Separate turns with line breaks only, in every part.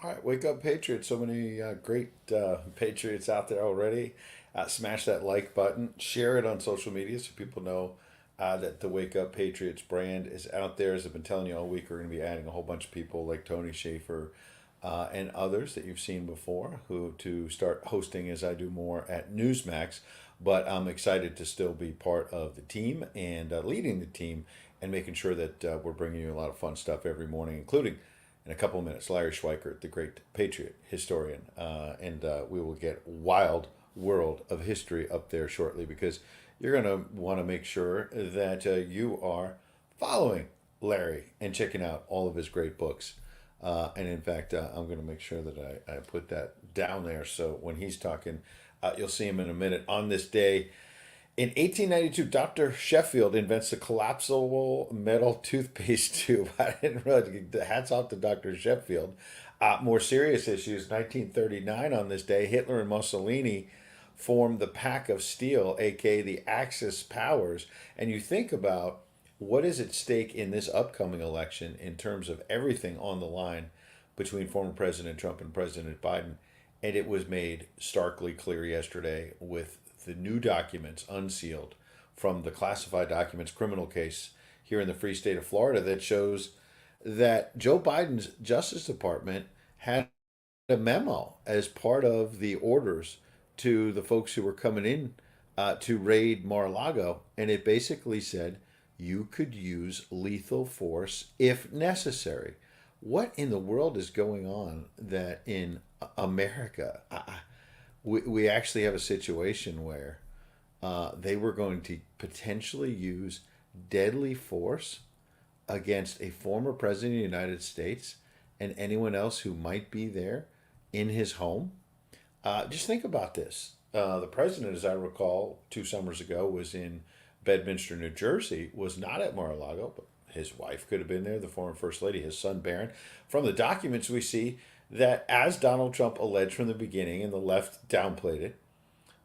All right, wake up, Patriots. So many great Patriots out there already. Smash that like button, share it on social media so people know that the Wake Up Patriots brand is out there. As I've been telling you all week, we're going to be adding a whole bunch of people like Tony Schaefer and others that you've seen before who to start hosting as I do more at Newsmax. But I'm excited to still be part of the team and leading the team and making sure that we're bringing you a lot of fun stuff every morning, including in a couple of minutes, Larry Schweikert, the great Patriot historian, and we will get wild world of history up there shortly because you're going to want to make sure that you are following Larry and checking out all of his great books. And in fact, I'm going to make sure that I put that down there so when he's talking, you'll see him in a minute. On this day, in 1892, Dr. Sheffield invents the collapsible metal toothpaste tube. I didn't realize. Hats off to Dr. Sheffield. More serious issues. 1939, on this day, Hitler and Mussolini formed the Pack of Steel, aka the Axis powers. And you think about what is at stake in this upcoming election in terms of everything on the line between former President Trump and President Biden. And it was made starkly clear yesterday with the new documents unsealed from the classified documents criminal case here in the free state of Florida that shows that Joe Biden's Justice Department had a memo as part of the orders to the folks who were coming in to raid Mar-a-Lago, and it basically said you could use lethal force if necessary. What in the world is going on that in America, we actually have a situation where they were going to potentially use deadly force against a former president of the United States and anyone else who might be there in his home? Just think about this. The president, as I recall, 2 summers ago was in Bedminster, New Jersey, was not at Mar-a-Lago, but his wife could have been there, the former First Lady, his son Barron. From the documents, we see that as Donald Trump alleged from the beginning, and the left downplayed it,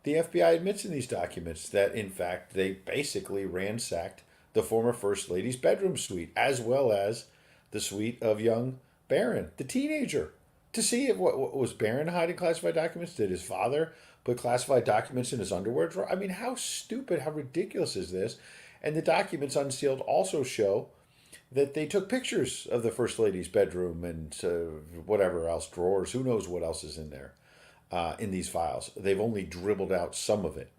the FBI admits in these documents that, in fact, they basically ransacked the former First Lady's bedroom suite, as well as the suite of young Barron, the teenager, to see if what was Barron hiding classified documents? Did his father put classified documents in his underwear drawer? I mean, how stupid, how ridiculous is this? And the documents unsealed also show that they took pictures of the First Lady's bedroom and whatever else, drawers, who knows what else is in there in these files. They've only dribbled out some of it.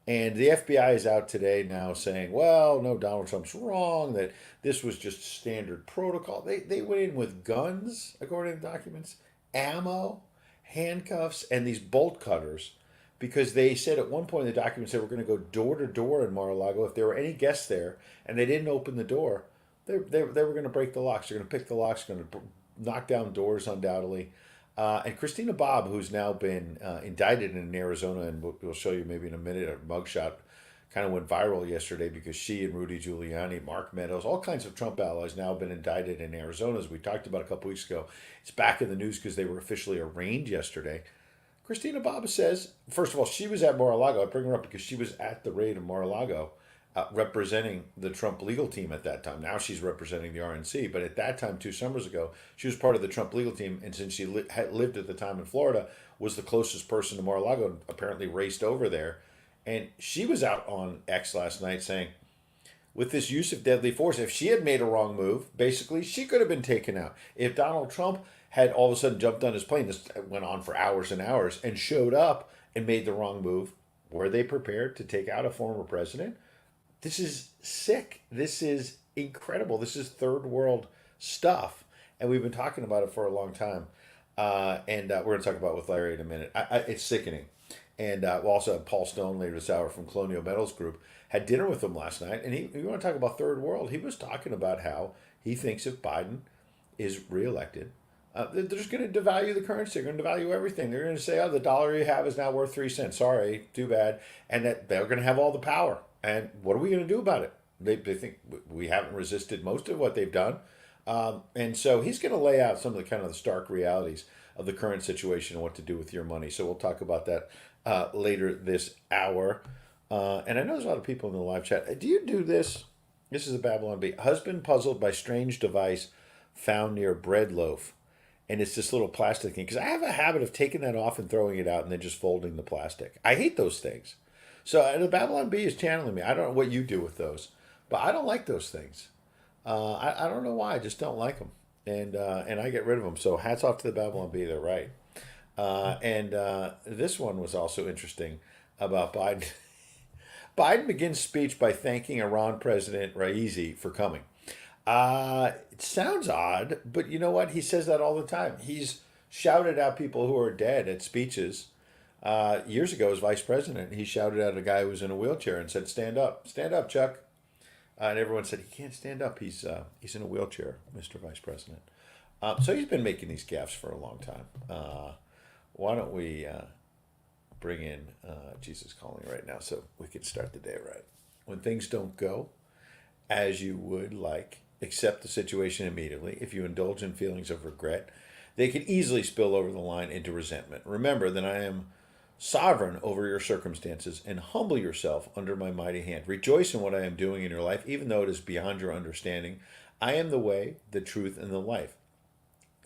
And the FBI is out today now saying, well, no, Donald Trump's wrong, that this was just standard protocol. They went in with guns, according to the documents, ammo, handcuffs, and these bolt cutters because they said at one point in the documents they were going to go door to door in Mar-a-Lago. If there were any guests there and they didn't open the door, they were going to break the locks. They're going to pick the locks, going to knock down doors undoubtedly. And Christina Bobb, who's now been indicted in Arizona, and we'll show you maybe in a minute, a mugshot kind of went viral yesterday because she and Rudy Giuliani, Mark Meadows, all kinds of Trump allies now have been indicted in Arizona, as we talked about a couple weeks ago. It's back in the news because they were officially arraigned yesterday. Christina Bobb says, first of all, she was at Mar-a-Lago. I bring her up because she was at the raid of Mar-a-Lago representing the Trump legal team at that time. Now she's representing the RNC, but at that time, 2 summers ago, she was part of the Trump legal team, and since she had lived at the time in Florida, was the closest person to Mar-a-Lago, and apparently raced over there. And she was out on X last night saying, with this use of deadly force, if she had made a wrong move, basically she could have been taken out. If Donald Trump had all of a sudden jumped on his plane, this went on for hours and hours, and showed up and made the wrong move, were they prepared to take out a former president? This is sick. This is incredible. This is third world stuff. And we've been talking about it for a long time. And we're going to talk about it with Larry in a minute. It's sickening. And we'll also have Paul Stone later this hour from Colonial Metals Group. Had dinner with him last night. And you want to talk about third world? He was talking about how he thinks if Biden is reelected, they're just going to devalue the currency. They're going to devalue everything. They're going to say, oh, the dollar you have is now worth 3 cents. Sorry, too bad. And that they're going to have all the power. And what are we going to do about it? They think we haven't resisted most of what they've done. And so he's going to lay out some of the kind of the stark realities of the current situation and what to do with your money. So we'll talk about that later this hour. And I know there's a lot of people in the live chat. Do you do this? This is a Babylon Bee. Husband puzzled by strange device found near bread loaf. and it's this little plastic thing. Because I have a habit of taking that off and throwing it out and then just folding the plastic. I hate those things. So the Babylon Bee is channeling me. I don't know what you do with those, but I don't like those things. I don't know why. I just don't like them, and I get rid of them. So hats off to the Babylon Bee. They're right. And this one was also interesting about Biden. Biden begins speech by thanking Iran President Raisi for coming. It sounds odd, but you know what? He says that all the time. He's shouted out people who are dead at speeches. Years ago, as vice president, he shouted at a guy who was in a wheelchair and said, stand up, Chuck." And everyone said, "He can't stand up. He's in a wheelchair, Mr. Vice President." So he's been making these gaffes for a long time. Why don't we bring in Jesus Calling right now so we can start the day right? When things don't go as you would like, accept the situation immediately. If you indulge in feelings of regret, they can easily spill over the line into resentment. Remember that I am sovereign over your circumstances, and humble yourself under my mighty hand. Rejoice in what I am doing in your life, even though it is beyond your understanding. I am the way, the truth, and the life.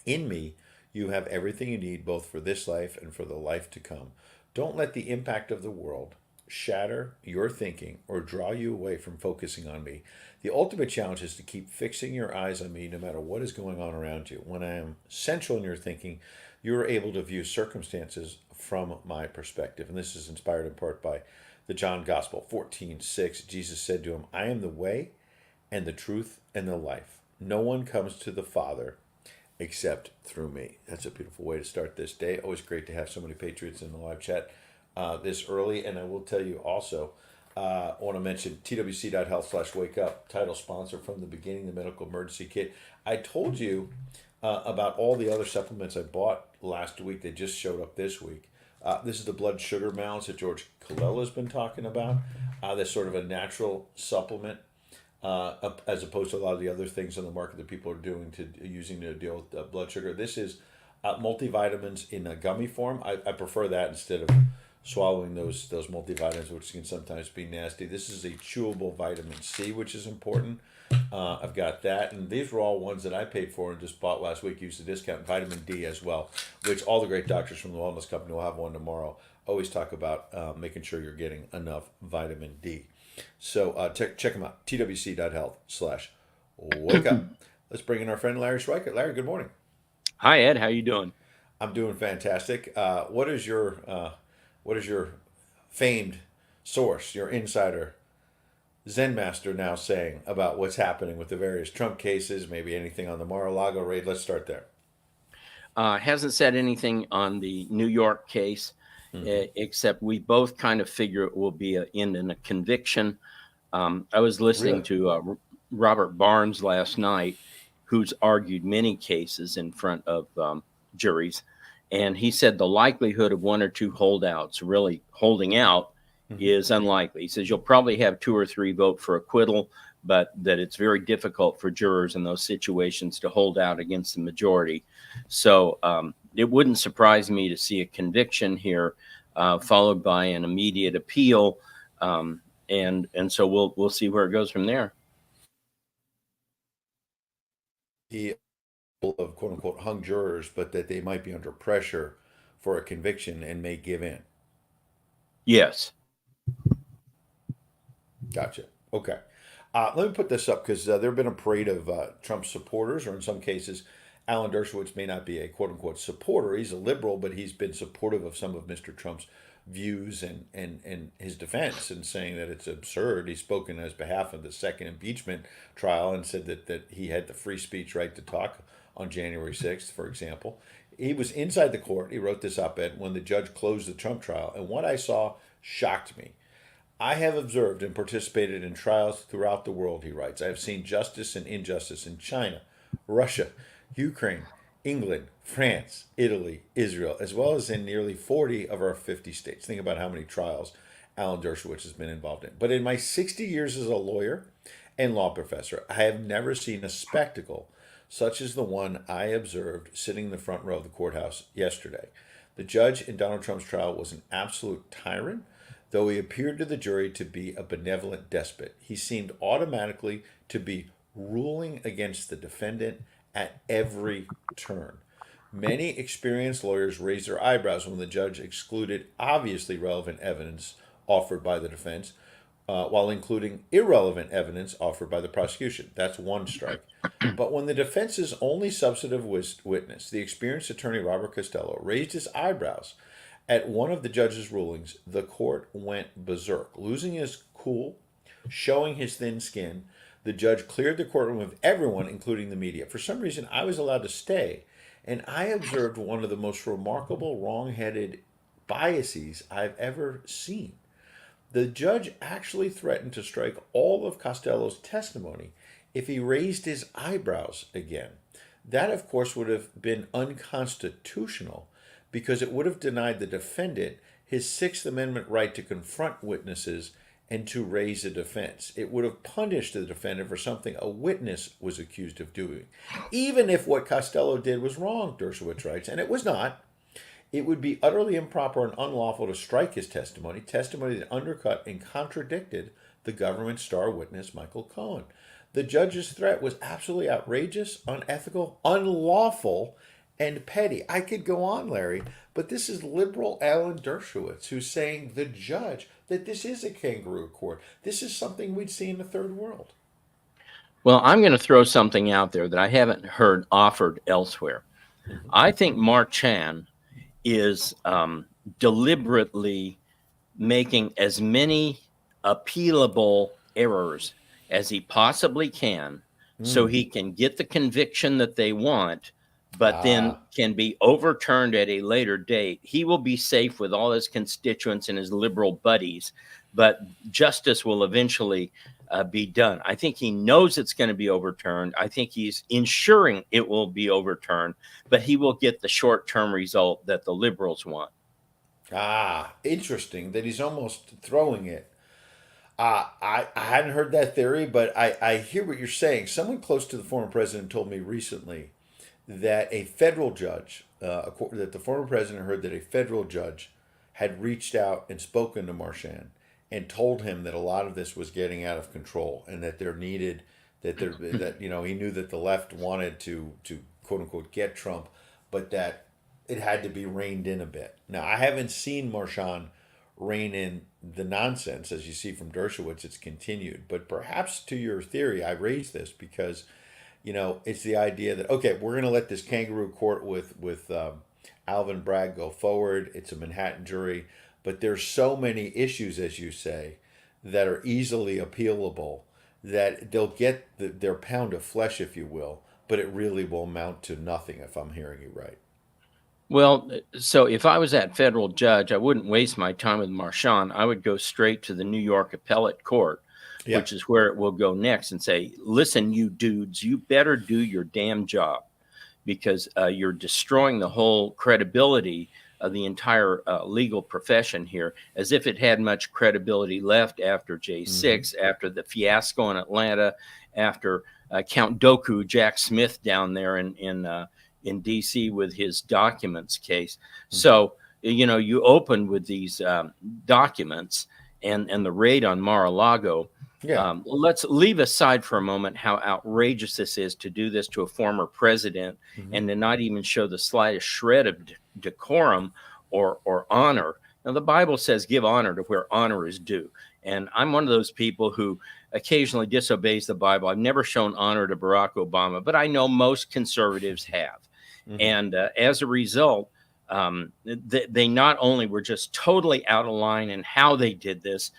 In me, you have everything you need, both for this life and for the life to come. Don't let the impact of the world shatter your thinking or draw you away from focusing on me. The ultimate challenge is to keep fixing your eyes on me no matter what is going on around you. When I am central in your thinking, you are able to view circumstances from my perspective. And this is inspired in part by the John Gospel 14:6. Jesus said to him, I am the way and the truth and the life. No one comes to the Father except through me. That's a beautiful way to start this day. Always great to have so many Patriots in the live chat this early. And I will tell you also, I want to mention twc.health/wake up, title sponsor from the beginning, the medical emergency kit. I told you about all the other supplements I bought last week. They just showed up this week. This is the blood sugar balance that George Colella has been talking about. That's sort of a natural supplement, as opposed to a lot of the other things on the market that people are doing using to deal with blood sugar. This is multivitamins in a gummy form. I prefer that instead of swallowing those multivitamins, which can sometimes be nasty. This is a chewable vitamin C, which is important. I've got that, and these were all ones that I paid for and just bought last week. Used the discount. Vitamin D as well, which all the great doctors from the Wellness Company will have one tomorrow. Always talk about making sure you're getting enough vitamin D. So check them out. twc.health/wake up. Let's bring in our friend Larry Schweikert. Larry, good morning.
Hi Ed, how you doing?
I'm doing fantastic. What is your famed source, your insider Zen master now saying about what's happening with the various Trump cases, maybe anything on the Mar-a-Lago raid? Let's start there.
Hasn't said anything on the New York case, except we both kind of figure it will be an end in a conviction. I was listening
Really?
to Robert Barnes last night, who's argued many cases in front of juries, and he said the likelihood of one or two holdouts really holding out
Hmm.
is unlikely. He says you'll probably have two or three vote for acquittal, but that it's very difficult for jurors in those situations to hold out against the majority. So it wouldn't surprise me to see a conviction here, followed by an immediate appeal, and so we'll see where it goes from there.
The of quote unquote hung jurors, but that they might be under pressure for a conviction and may give in.
Yes.
Gotcha. Okay. Let me put this up because there have been a parade of Trump supporters, or in some cases, Alan Dershowitz may not be a quote unquote supporter. He's a liberal, but he's been supportive of some of Mr. Trump's views and his defense, and saying that it's absurd. He's spoken as behalf of the second impeachment trial and said that he had the free speech right to talk on January 6th, for example. He was inside the court. He wrote this op-ed when the judge closed the Trump trial, and what I saw shocked me. I have observed and participated in trials throughout the world, he writes. I have seen justice and injustice in China, Russia, Ukraine, England, France, Italy, Israel, as well as in nearly 40 of our 50 states. Think about how many trials Alan Dershowitz has been involved in. But in my 60 years as a lawyer and law professor, I have never seen a spectacle such as the one I observed sitting in the front row of the courthouse yesterday. The judge in Donald Trump's trial was an absolute tyrant. Though he appeared to the jury to be a benevolent despot, he seemed automatically to be ruling against the defendant at every turn. Many experienced lawyers raised their eyebrows when the judge excluded obviously relevant evidence offered by the defense, while including irrelevant evidence offered by the prosecution. That's one strike. But when the defense's only substantive witness, the experienced attorney Robert Costello, raised his eyebrows at one of the judge's rulings, the court went berserk, losing his cool, showing his thin skin. The judge cleared the courtroom of everyone, including the media. For some reason, I was allowed to stay, and I observed one of the most remarkable wrong-headed biases I've ever seen. The judge actually threatened to strike all of Costello's testimony if he raised his eyebrows again. That, of course, would have been unconstitutional because it would have denied the defendant his Sixth Amendment right to confront witnesses and to raise a defense. It would have punished the defendant for something a witness was accused of doing. Even if what Costello did was wrong, Dershowitz writes, and it was not, it would be utterly improper and unlawful to strike his testimony that undercut and contradicted the government's star witness, Michael Cohen. The judge's threat was absolutely outrageous, unethical, unlawful, and petty. I could go on, Larry, but this is liberal Alan Dershowitz who's saying the judge that this is a kangaroo court. This is something we'd see in the third world.
Well, I'm going to throw something out there that I haven't heard offered elsewhere. I think Marchand is deliberately making as many appealable errors as he possibly can so he can get the conviction that they want, but then can be overturned at a later date. He will be safe with all his constituents and his liberal buddies, but justice will eventually be done. I think he knows it's going to be overturned. I think he's ensuring it will be overturned, but he will get the short-term result that the liberals want.
Interesting that he's almost throwing it. I hadn't heard that theory, but I hear what you're saying. Someone close to the former president told me recently that a federal judge, that the former president heard that a federal judge had reached out and spoken to Marchand and told him that a lot of this was getting out of control and that there needed that he knew that the left wanted to quote unquote get Trump, but that it had to be reined in a bit. Now I haven't seen Marchand rein in the nonsense. As you see from Dershowitz, it's continued. But perhaps to your theory, I raised this because, it's the idea that, okay, we're going to let this kangaroo court with Alvin Bragg go forward. It's a Manhattan jury. But there's so many issues, as you say, that are easily appealable that they'll get their pound of flesh, if you will, but it really will amount to nothing, if I'm hearing you right.
Well, so if I was that federal judge, I wouldn't waste my time with Marchand. I would go straight to the New York Appellate Court, which is where it will go next, and say, listen, you dudes, you better do your damn job because you're destroying the whole credibility of the entire legal profession here, as if it had much credibility left after J6, after the fiasco in Atlanta, after Count Doku, Jack Smith down there in D.C. with his documents case. So, you open with these documents and the raid on Mar-a-Lago. Let's leave aside for a moment how outrageous this is to do this to a former president and to not even show the slightest shred of decorum or honor. Now, the Bible says give honor to where honor is due. And I'm one of those people who occasionally disobeys the Bible. I've never shown honor to Barack Obama, but I know most conservatives have. And as a result, they not only were just totally out of line in how they did this,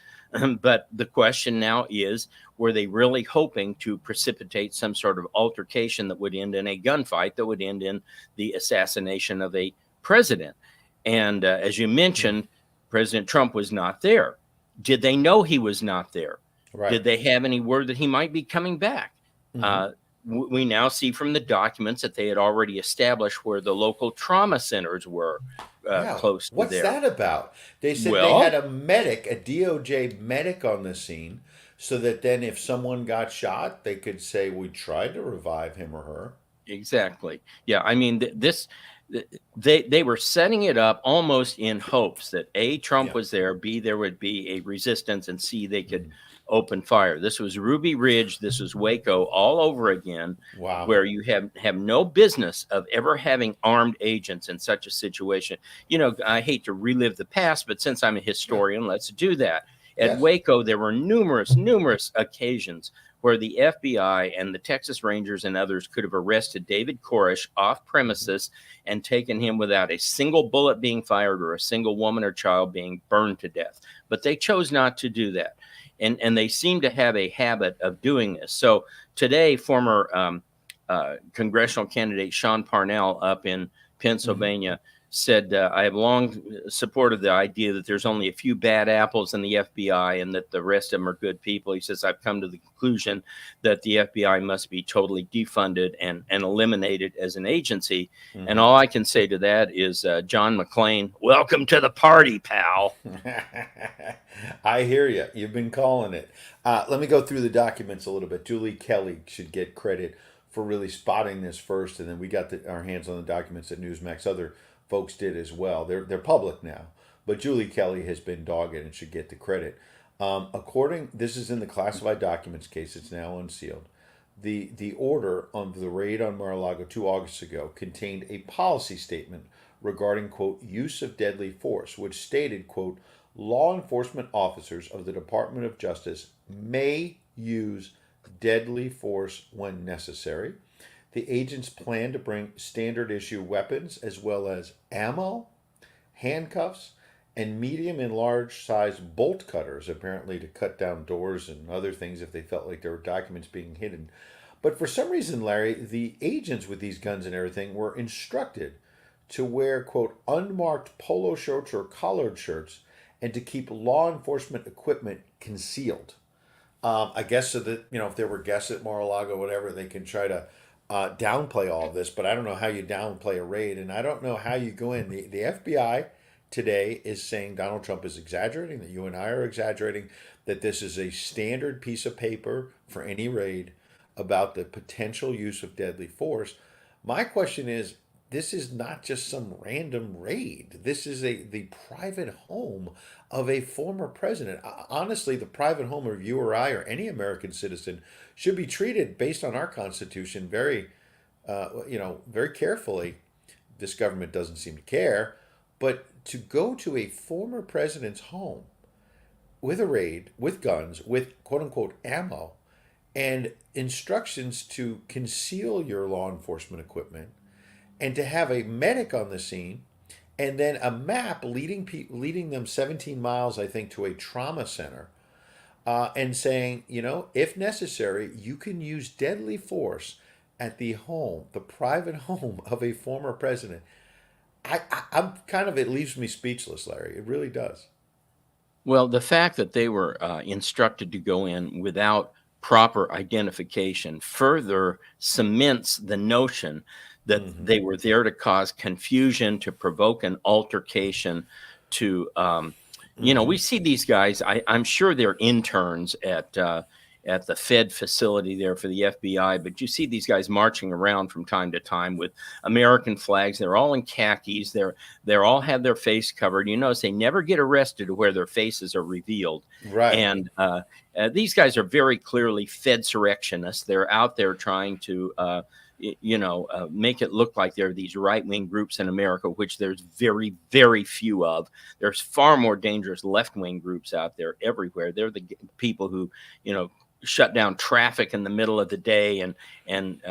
but the question now is, were they really hoping to precipitate some sort of altercation that would end in a gunfight, that would end in the assassination of a president? And as you mentioned, President Trump was not there. Did they know he was not there?
Right.
Did they have any word that he might be coming back? We now see from the documents that they had already established where the local trauma centers were close to
What's
there.
that about? They said they had a medic, a DOJ medic on the scene, so that then if someone got shot, they could say, we tried to revive him or her.
Exactly. Yeah. I mean, they were setting it up almost in hopes that A, Trump was there, B, there would be a resistance, and C, they could opened fire. This was Ruby Ridge. This was Waco all over again,
Wow.
where you have no business of ever having armed agents in such a situation. I hate to relive the past, but since I'm a
Sure.
historian, let's do that. At
Yes.
Waco, there were numerous occasions where the FBI and the Texas Rangers and others could have arrested David Koresh off premises and taken him without a single bullet being fired or a single woman or child being burned to death. But they chose not to do that. And they seem to have a habit of doing this. So today, former congressional candidate Sean Parnell up in
Hmm.
Pennsylvania said, I have long supported the idea that there's only a few bad apples in the FBI and that the rest of them are good people. He says, I've come to the conclusion that the FBI must be totally defunded and eliminated as an agency. And
Hmm.
all I can say to that is, John McClain, welcome to the party, pal.
I hear you. You've been calling it. Let me go through the documents a little bit. Julie Kelly should get credit for really spotting this first, and then we got our hands on the documents that Newsmax other folks did as well. They're public now, but Julie Kelly has been dogged and should get the credit. This is in the classified documents case. It's now unsealed. The order on the raid on Mar-a-Lago 2 August ago contained a policy statement regarding, quote, use of deadly force, which stated, quote, law enforcement officers of the Department of Justice may use deadly force when necessary. The agents plan to bring standard issue weapons as well as ammo, handcuffs, and medium and large size bolt cutters, apparently to cut down doors and other things if they felt like there were documents being hidden. But for some reason, Larry, the agents with these guns and everything were instructed to wear, quote, unmarked polo shirts or collared shirts and to keep law enforcement equipment concealed. I guess so that, if there were guests at Mar-a-Lago, whatever, they can try to downplay all of this. But I don't know how you downplay a raid, and I don't know how you go in. The FBI today is saying Donald Trump is exaggerating, that you and I are exaggerating, that this is a standard piece of paper for any raid about the potential use of deadly force. My question is, this is not just some random raid. This is the private home of a former president. Honestly, the private home of you or I or any American citizen should be treated based on our Constitution very carefully. This government doesn't seem to care, but to go to a former president's home with a raid, with guns, with quote unquote ammo, and instructions to conceal your law enforcement equipment, and to have a medic on the scene, and then a map leading them 17 miles, I think, to a trauma center, and saying, if necessary, you can use deadly force at the private home of a former president. I'm kind of, it leaves me speechless, Larry. It really does.
Well, the fact that they were instructed to go in without proper identification further cements the notion that
Hmm.
they were there to cause confusion, to provoke an altercation, to we
Hmm.
see these guys. I'm sure they're interns at the Fed facility there for the FBI, but you see these guys marching around from time to time with American flags. They're all in khakis. They're all have their face covered. You notice they never get arrested where their faces are revealed.
Right.
And these guys are very clearly Fedsurrectionists. They're out there trying to make it look like there are these right-wing groups in America, which there's very, very few of. There's far more dangerous left-wing groups out there everywhere. They're the people who, shut down traffic in the middle of the day. And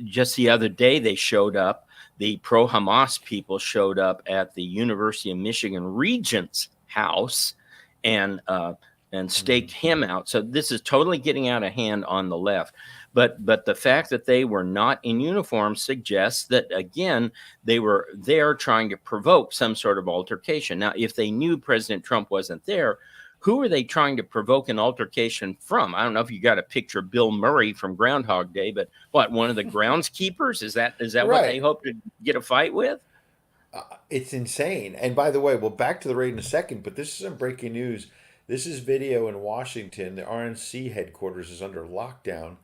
just the other day, they showed up. The pro-Hamas people showed up at the University of Michigan Regent's house and
Hmm.
staked him out. So this is totally getting out of hand on the left. But the fact that they were not in uniform suggests that, again, they were there trying to provoke some sort of altercation. Now, if they knew President Trump wasn't there, who are they trying to provoke an altercation from? I don't know if you got a picture of Bill Murray from Groundhog Day, but what, one of the groundskeepers? Is that what they
Right.
hope to get a fight with?
It's insane. And by the way, we'll back to the raid in a second, but this isn't breaking news. This is video in Washington. The RNC headquarters is under lockdown.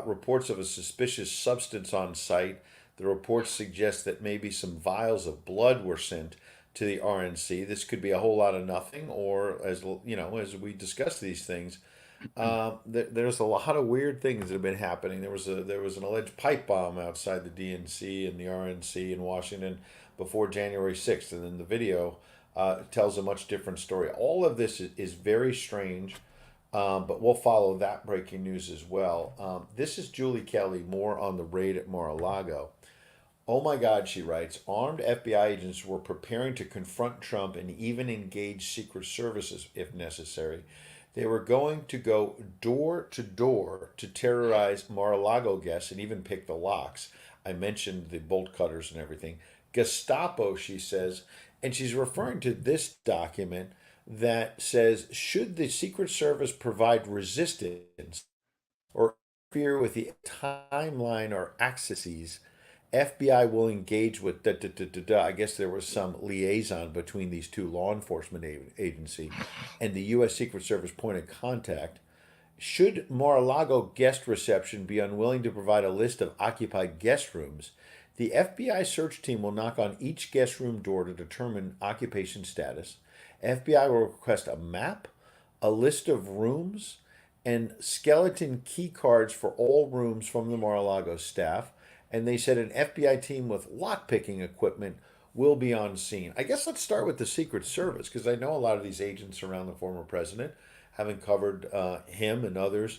Reports of a suspicious substance on site. The reports suggest that maybe some vials of blood were sent to the RNC. This could be a whole lot of nothing, or as we discuss these things, There's a lot of weird things that have been happening. There was an alleged pipe bomb outside the DNC and the RNC in Washington before January 6th, and then the video tells a much different story. All of this is very strange, but we'll follow that breaking news as well. This is Julie Kelly, more on the raid at Mar-a-Lago. Oh my God, she writes, armed FBI agents were preparing to confront Trump and even engage Secret Services if necessary. They were going to go door to terrorize Mar a Lago guests and even pick the locks. I mentioned the bolt cutters and everything. Gestapo, she says, and she's referring to this document that says should the Secret Service provide resistance or interfere with the timeline or accesses, FBI will engage with da, da, da, da, da. I guess there was some liaison between these two law enforcement agency and the U.S. Secret Service point of contact. Should Mar-a-Lago guest reception be unwilling to provide a list of occupied guest rooms, the FBI search team will knock on each guest room door to determine occupation status. FBI will request a map, a list of rooms, and skeleton key cards for all rooms from the Mar-a-Lago staff. And they said an FBI team with lockpicking equipment will be on scene. I guess let's start with the Secret Service because I know a lot of these agents around the former president, having covered him and others,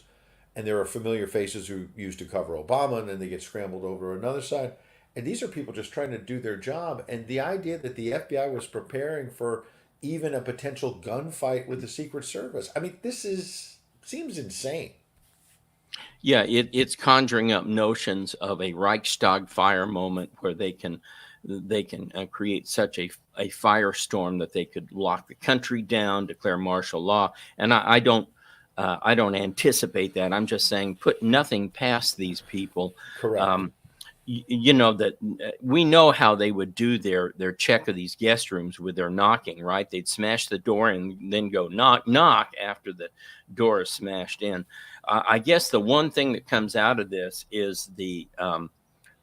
and there are familiar faces who used to cover Obama and then they get scrambled over to another side. And these are people just trying to do their job. And the idea that the FBI was preparing for even a potential gunfight with the Secret Service, I mean, seems insane.
Yeah, it's conjuring up notions of a Reichstag fire moment where they can create such a firestorm that they could lock the country down, declare martial law. And I don't anticipate that. I'm just saying put nothing past these people.
Correct.
Um, you know that we know how they would do their check of these guest rooms with their knocking, right? They'd smash the door and then go knock knock after the door is smashed in. I guess the one thing that comes out of this is the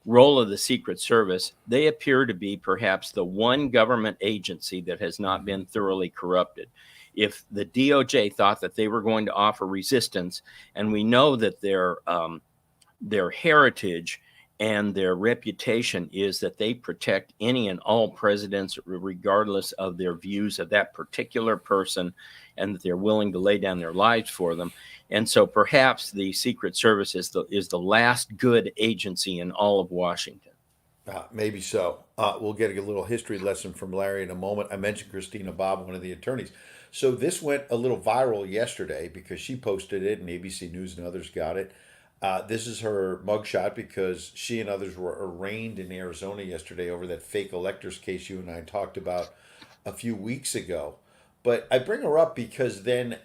role of the Secret Service. They appear to be perhaps the one government agency that has not been thoroughly corrupted. If the DOJ thought that they were going to offer resistance, and we know that their heritage and their reputation is that they protect any and all presidents, regardless of their views of that particular person, and that they're willing to lay down their lives for them. And so perhaps the Secret Service is the last good agency in all of Washington.
Maybe so. We'll get a little history lesson from Larry in a moment. I mentioned Christina Bobb, one of the attorneys. So this went a little viral yesterday because she posted it and ABC News and others got it. This is her mugshot because she and others were arraigned in Arizona yesterday over that fake electors case you and I talked about a few weeks ago. But I bring her up because then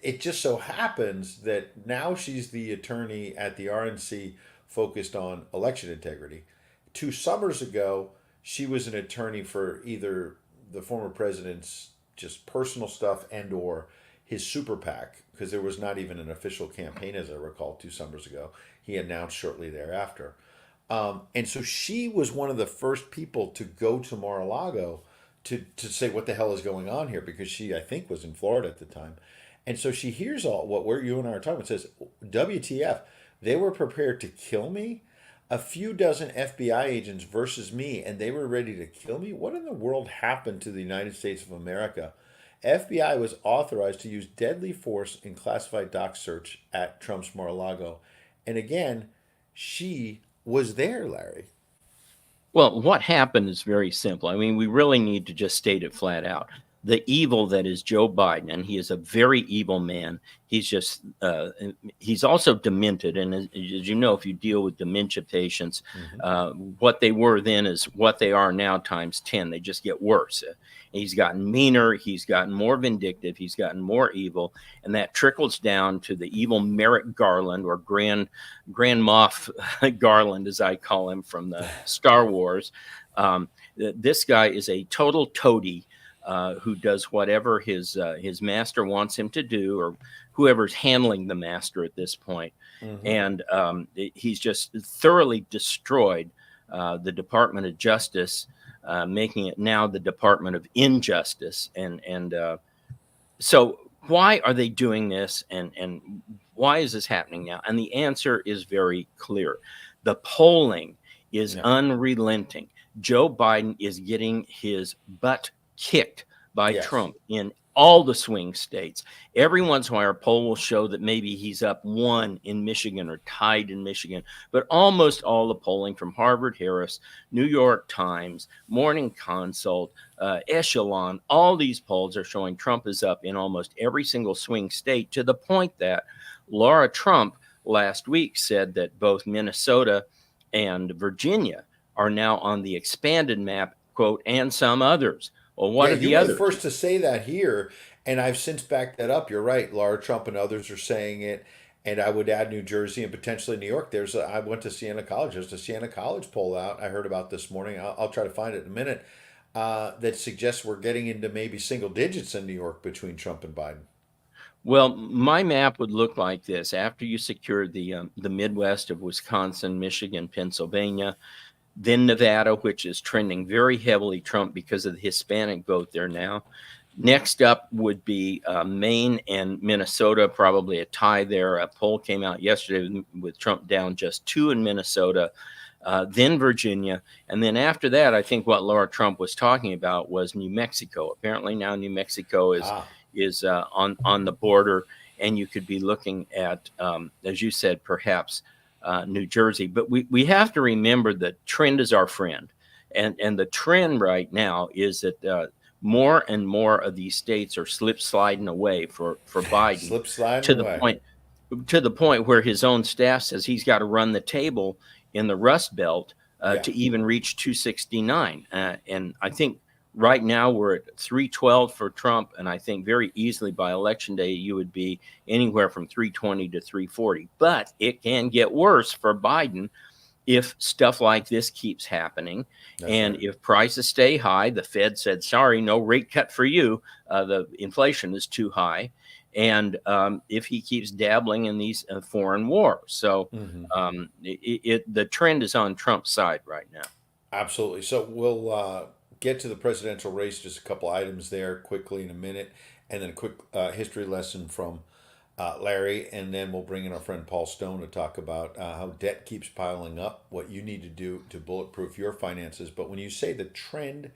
it just so happens that now she's the attorney at the RNC focused on election integrity. 2 summers ago, she was an attorney for either the former president's just personal stuff and or his super PAC because there was not even an official campaign, as I recall, 2 summers ago. He announced shortly thereafter. And so she was one of the first people to go to Mar-a-Lago to say what the hell is going on here because she, I think, was in Florida at the time. And so she hears all what you and I are talking about, says, WTF, they were prepared to kill me? A few dozen FBI agents versus me, and they were ready to kill me? What in the world happened to the United States of America? FBI was authorized to use deadly force in classified doc search at Trump's Mar-a-Lago. And again, she was there, Larry.
Well, what happened is very simple. I mean, we really need to just state it flat out. The evil that is Joe Biden, and he is a very evil man. He's also demented. And as you know, if you deal with dementia patients,
Hmm.
what they were then is what they are now times 10. They just get worse. He's gotten meaner. He's gotten more vindictive. He's gotten more evil. And that trickles down to the evil Merrick Garland, or Grand Moff Garland, as I call him, from the Star Wars. This guy is a total toady who does whatever his master wants him to do, or whoever's handling the master at this point.
Hmm.
And he's just thoroughly destroyed the Department of Justice, making it now the Department of Injustice. And so why are they doing this, and why is this happening now? And the answer is very clear. The polling is
Yeah.
unrelenting. Joe Biden is getting his butt kicked by
Yes.
Trump in all the swing states. Every once in a while, a poll will show that maybe he's up one in Michigan or tied in Michigan, but almost all the polling from Harvard Harris, New York Times, Morning Consult, Echelon, all these polls are showing Trump is up in almost every single swing state, to the point that Laura Trump last week said that both Minnesota and Virginia are now on the expanded map, quote, and some others. Well, what
Yeah,
are
you
the
were the
others?
first to say that here, and I've since backed that up. You're right. Laura Trump and others are saying it, and I would add New Jersey and potentially New York. I went to Siena College. There's a Siena College poll out I heard about this morning. I'll try to find it in a minute. That suggests we're getting into maybe single digits in New York between Trump and Biden.
Well, my map would look like this. After you secure the Midwest of Wisconsin, Michigan, Pennsylvania, then Nevada, which is trending very heavily Trump because of the Hispanic vote there now. Next up would be Maine and Minnesota, probably a tie there. A poll came out yesterday with Trump down just 2 in Minnesota, then Virginia. And then after that, I think what Laura Trump was talking about was New Mexico. Apparently now New Mexico
Ah,
is on the border, and you could be looking at, as you said, perhaps New Jersey. But we have to remember that trend is our friend, and the trend right now is that more and more of these states are sliding away for Biden,
slip sliding
to the
away.
point where his own staff says he's got to run the table in the Rust Belt
Yeah.
to even reach 269. And I think right now we're at 312 for Trump, and I think very easily by election day you would be anywhere from 320 to 340. But it can get worse for Biden if stuff like this keeps happening,
That's
and
right.
if prices stay high. The Fed said, sorry, no rate cut for you. The inflation is too high. And if he keeps dabbling in these foreign wars. So
Hmm.
the trend is on Trump's side right now.
Absolutely. So we'll get to the presidential race, just a couple items there quickly in a minute, and then a quick history lesson from Larry, and then we'll bring in our friend Paul Stone to talk about how debt keeps piling up, what you need to do to bulletproof your finances. But when you say the trend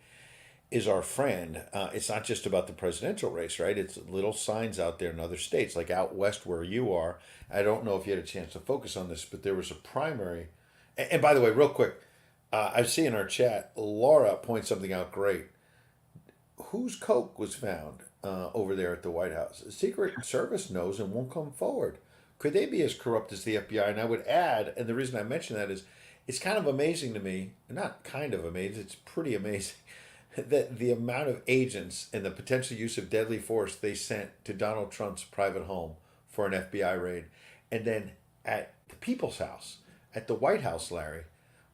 is our friend, it's not just about the presidential race, right? It's little signs out there in other states, like out west where you are. I don't know if you had a chance to focus on this, but there was a primary. And by the way, real quick, I see in our chat, Laura points something out great. Whose Coke was found over there at the White House? The Secret Service knows and won't come forward. Could they be as corrupt as the FBI? And I would add, and the reason I mention that is it's kind of amazing to me, not kind of amazing, it's pretty amazing, that the amount of agents and the potential use of deadly force they sent to Donald Trump's private home for an FBI raid. And then at the People's House, at the White House, Larry,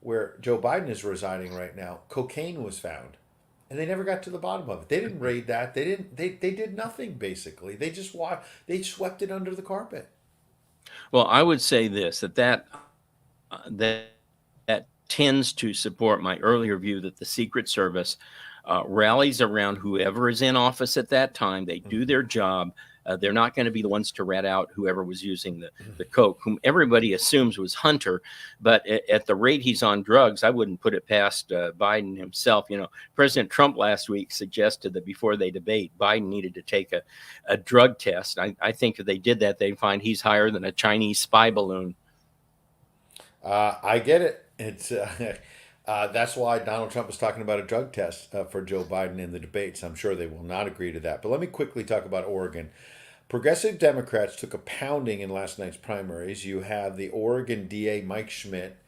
where Joe Biden is residing right now, cocaine was found. And they never got to the bottom of it. They didn't raid that. They did nothing basically. They just they swept it under the carpet.
Well, I would say this, that tends to support my earlier view that the Secret Service rallies around whoever is in office at that time. They do their job. They're not going to be the ones to rat out whoever was using the coke, whom everybody assumes was Hunter. But at the rate he's on drugs, I wouldn't put it past Biden himself. You know, President Trump last week suggested that before they debate, Biden needed to take a drug test. I think if they did that, they'd find he's higher than a Chinese spy balloon.
I get it. It's that's why Donald Trump is talking about a drug test for Joe Biden in the debates. I'm sure they will not agree to that. But let me quickly talk about Oregon. Progressive Democrats took a pounding in last night's primaries. You have the Oregon DA Mike Schmidt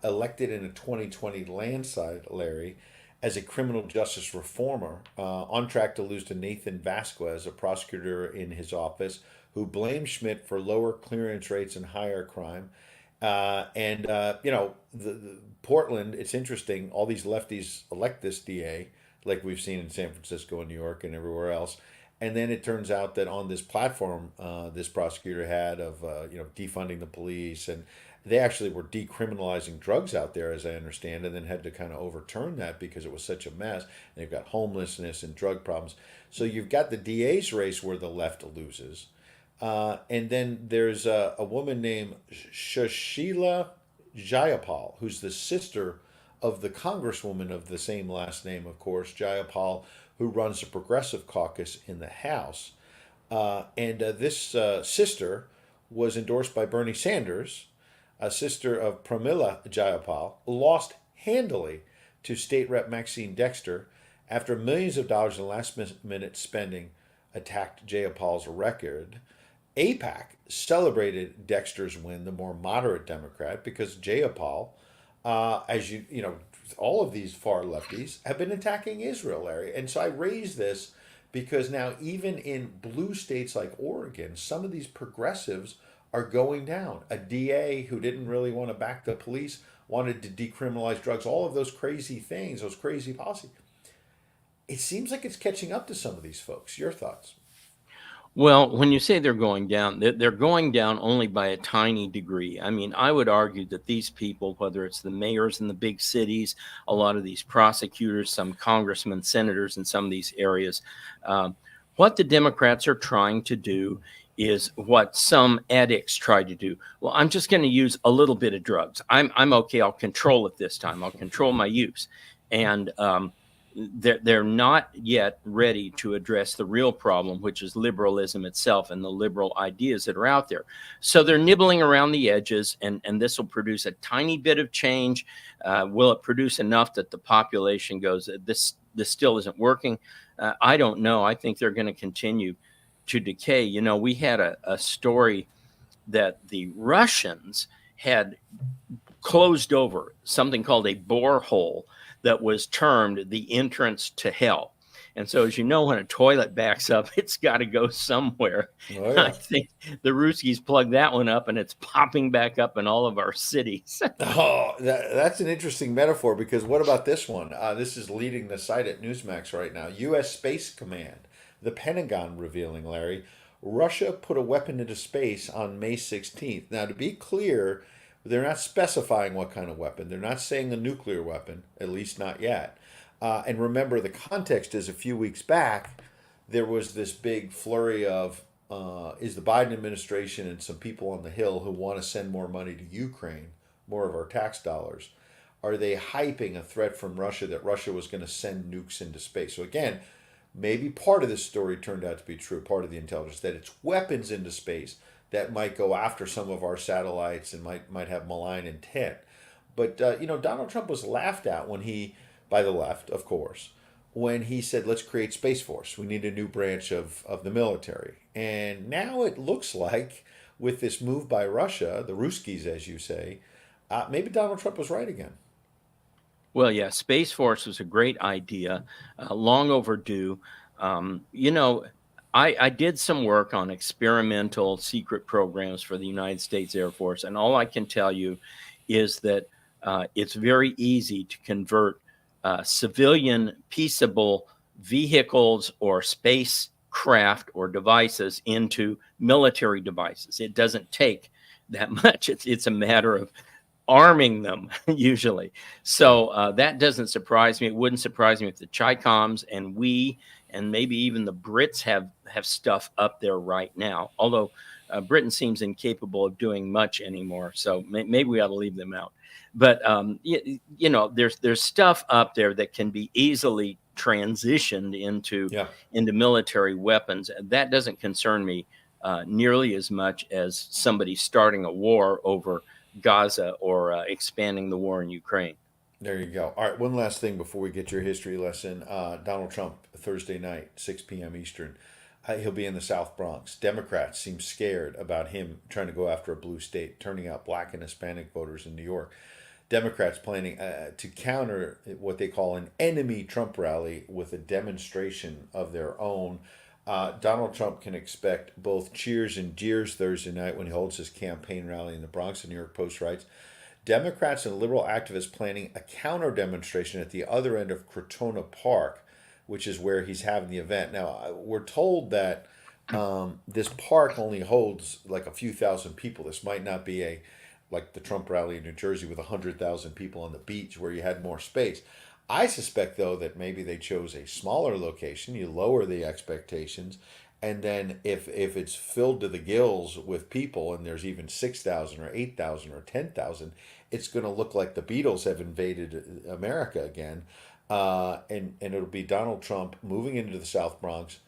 elected in a 2020 landslide, Larry, as a criminal justice reformer, on track to lose to Nathan Vasquez, a prosecutor in his office, who blamed Schmidt for lower clearance rates and higher crime. The Portland, it's interesting, all these lefties elect this DA, like we've seen in San Francisco and New York and everywhere else. And then it turns out that on this platform, this prosecutor had of defunding the police and they actually were decriminalizing drugs out there, as I understand, and then had to kind of overturn that because it was such a mess. And they've got homelessness and drug problems. So you've got the DA's race where the left loses. And then there's a woman named Shashila Jayapal, who's the sister of the congresswoman of the same last name, of course, Jayapal, who runs the Progressive Caucus in the House. And this sister was endorsed by Bernie Sanders, a sister of Pramila Jayapal, lost handily to State Rep Maxine Dexter after millions of dollars in last minute spending attacked Jayapal's record. APAC celebrated Dexter's win, the more moderate Democrat, because Jayapal, as you know, all of these far lefties have been attacking Israel, Larry. And so I raise this because now, even in blue states like Oregon, some of these progressives are going down. A DA who didn't really want to back the police wanted to decriminalize drugs, all of those crazy things, those crazy policies. It seems like it's catching up to some of these folks. Your thoughts?
Well, when you say they're going down, they're going down only by a tiny degree. I mean, I would argue that these people, whether it's the mayors in the big cities, a lot of these prosecutors, some congressmen, senators in some of these areas, what the Democrats are trying to do is what some addicts try to do. Well, I'm just going to use a little bit of drugs. I'm okay. I'll control it this time. I'll control my use. And they're not yet ready to address the real problem, which is liberalism itself and the liberal ideas that are out there. So they're nibbling around the edges, and this will produce a tiny bit of change. Will it produce enough that the population goes, this still isn't working? I don't know. I think they're going to continue to decay. You know, we had a story that the Russians had closed over something called a borehole that was termed the entrance to hell. And so, as you know, when a toilet backs up, it's got to go somewhere.
Oh,
I
yeah.
think the Ruskies plugged that one up, and it's popping back up in all of our cities.
Oh, that's an interesting metaphor because what about this one? This is leading the site at Newsmax right now. U.S. Space Command, the Pentagon revealing, Larry, Russia put a weapon into space on May 16th. Now, to be clear, they're not specifying what kind of weapon. They're not saying a nuclear weapon, at least not yet. And remember, the context is a few weeks back, there was this big flurry of is the Biden administration and some people on the Hill who want to send more money to Ukraine, more of our tax dollars, are they hyping a threat from Russia that Russia was going to send nukes into space? So again, maybe part of this story turned out to be true, part of the intelligence, that it's weapons into space that might go after some of our satellites and might have malign intent. But you know, Donald Trump was laughed at when he, by the left, of course, when he said, "Let's create Space Force. We need a new branch of the military." And now it looks like, with this move by Russia, the Ruskies, as you say, maybe Donald Trump was right again.
Well, yeah, Space Force was a great idea, long overdue. You know, I did some work on experimental secret programs for the United States Air Force, and all I can tell you is that it's very easy to convert civilian peaceable vehicles or spacecraft or devices into military devices. It doesn't take that much. It's a matter of arming them usually.
Yeah.
So that doesn't surprise me. It wouldn't surprise me if the Chicoms and we and maybe even the Brits have stuff up there right now. Although Britain seems incapable of doing much anymore, so maybe we ought to leave them out. But you know, there's stuff up there that can be easily transitioned
Yeah.
into military weapons. That doesn't concern me nearly as much as somebody starting a war over Gaza or expanding the war in Ukraine.
There you go. All right, one last thing before we get your history lesson. Donald Trump, Thursday night, 6 p.m. Eastern. He'll be in the South Bronx. Democrats seem scared about him trying to go after a blue state, turning out black and Hispanic voters in New York. Democrats planning to counter what they call an enemy Trump rally with a demonstration of their own. Donald Trump can expect both cheers and jeers Thursday night when he holds his campaign rally in the Bronx, the New York Post writes. Democrats and liberal activists planning a counter demonstration at the other end of Crotona Park, which is where he's having the event. Now, we're told that this park only holds like a few thousand people. This might not be like the Trump rally in New Jersey with 100,000 people on the beach where you had more space. I suspect, though, that maybe they chose a smaller location. You lower the expectations, and then if it's filled to the gills with people, and there's even 6,000 or 8,000 or 10,000, it's going to look like the Beatles have invaded America again, and it'll be Donald Trump moving into the South Bronx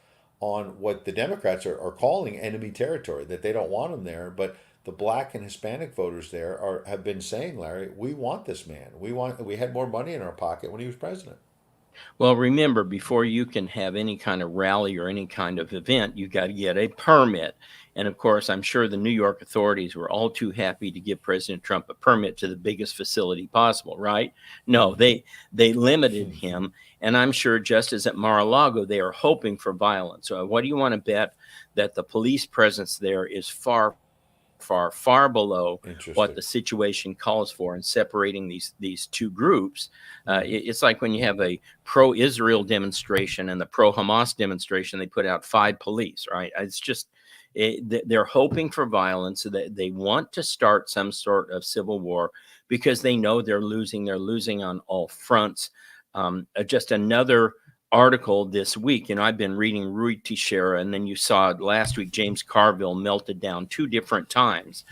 on what the Democrats are calling enemy territory. That they don't want him there, but the black and Hispanic voters there have been saying, Larry, we want this man. We had more money in our pocket when he was president.
Well, remember, before you can have any kind of rally or any kind of event, you got to get a permit. And of course, I'm sure the New York authorities were all too happy to give President Trump a permit to the biggest facility possible, right? No, they limited him. And I'm sure just as at Mar-a-Lago, they are hoping for violence. So what do you want to bet that the police presence there is far below what the situation calls for in separating these two groups? It's like when you have a pro-Israel demonstration and the pro-Hamas demonstration, they put out 5 police, right? It's just they're hoping for violence. So that they want to start some sort of civil war because they know they're losing. They're losing on all fronts. Just another article this week. I've been reading Rui Teixeira, and then you saw last week James Carville melted down 2 different times,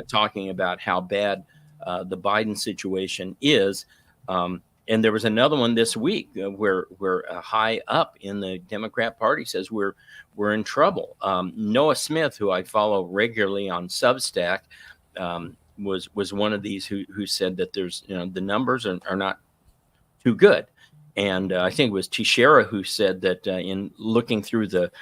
talking about how bad the Biden situation is. And there was another one this week where high up in the Democrat Party says we're in trouble. Noah Smith, who I follow regularly on Substack, was one of these who said that there's the numbers are not too good. And I think it was Teixeira who said that in looking through the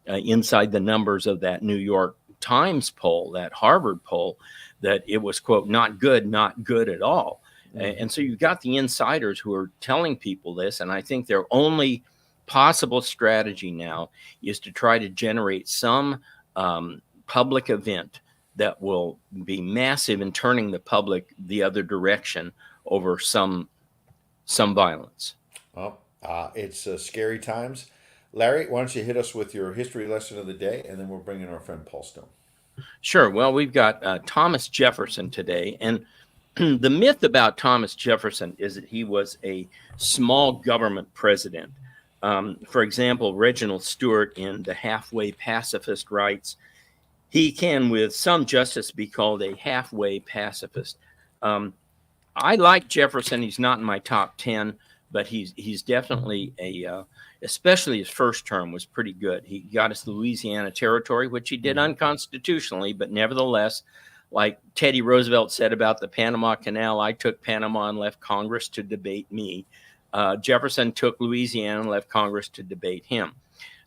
inside the numbers of that New York Times poll, that Harvard poll, that it was, quote, not good at all. And so you've got the insiders who are telling people this. And I think their only possible strategy now is to try to generate some public event that will be massive in turning the public the other direction over some violence.
Well, it's scary times. Larry, why don't you hit us with your history lesson of the day, and then we'll bring in our friend Paul Stone.
Sure. Well, we've got Thomas Jefferson today. And the myth about Thomas Jefferson is that he was a small government president. For example, Reginald Stewart in The Halfway Pacifist writes, he can with some justice be called a halfway pacifist. I like Jefferson. He's not in my top 10. But he's definitely especially his first term was pretty good. He got us the Louisiana Territory, which he did unconstitutionally, but nevertheless, like Teddy Roosevelt said about the Panama Canal, I took Panama and left Congress to debate me. Jefferson took Louisiana and left Congress to debate him.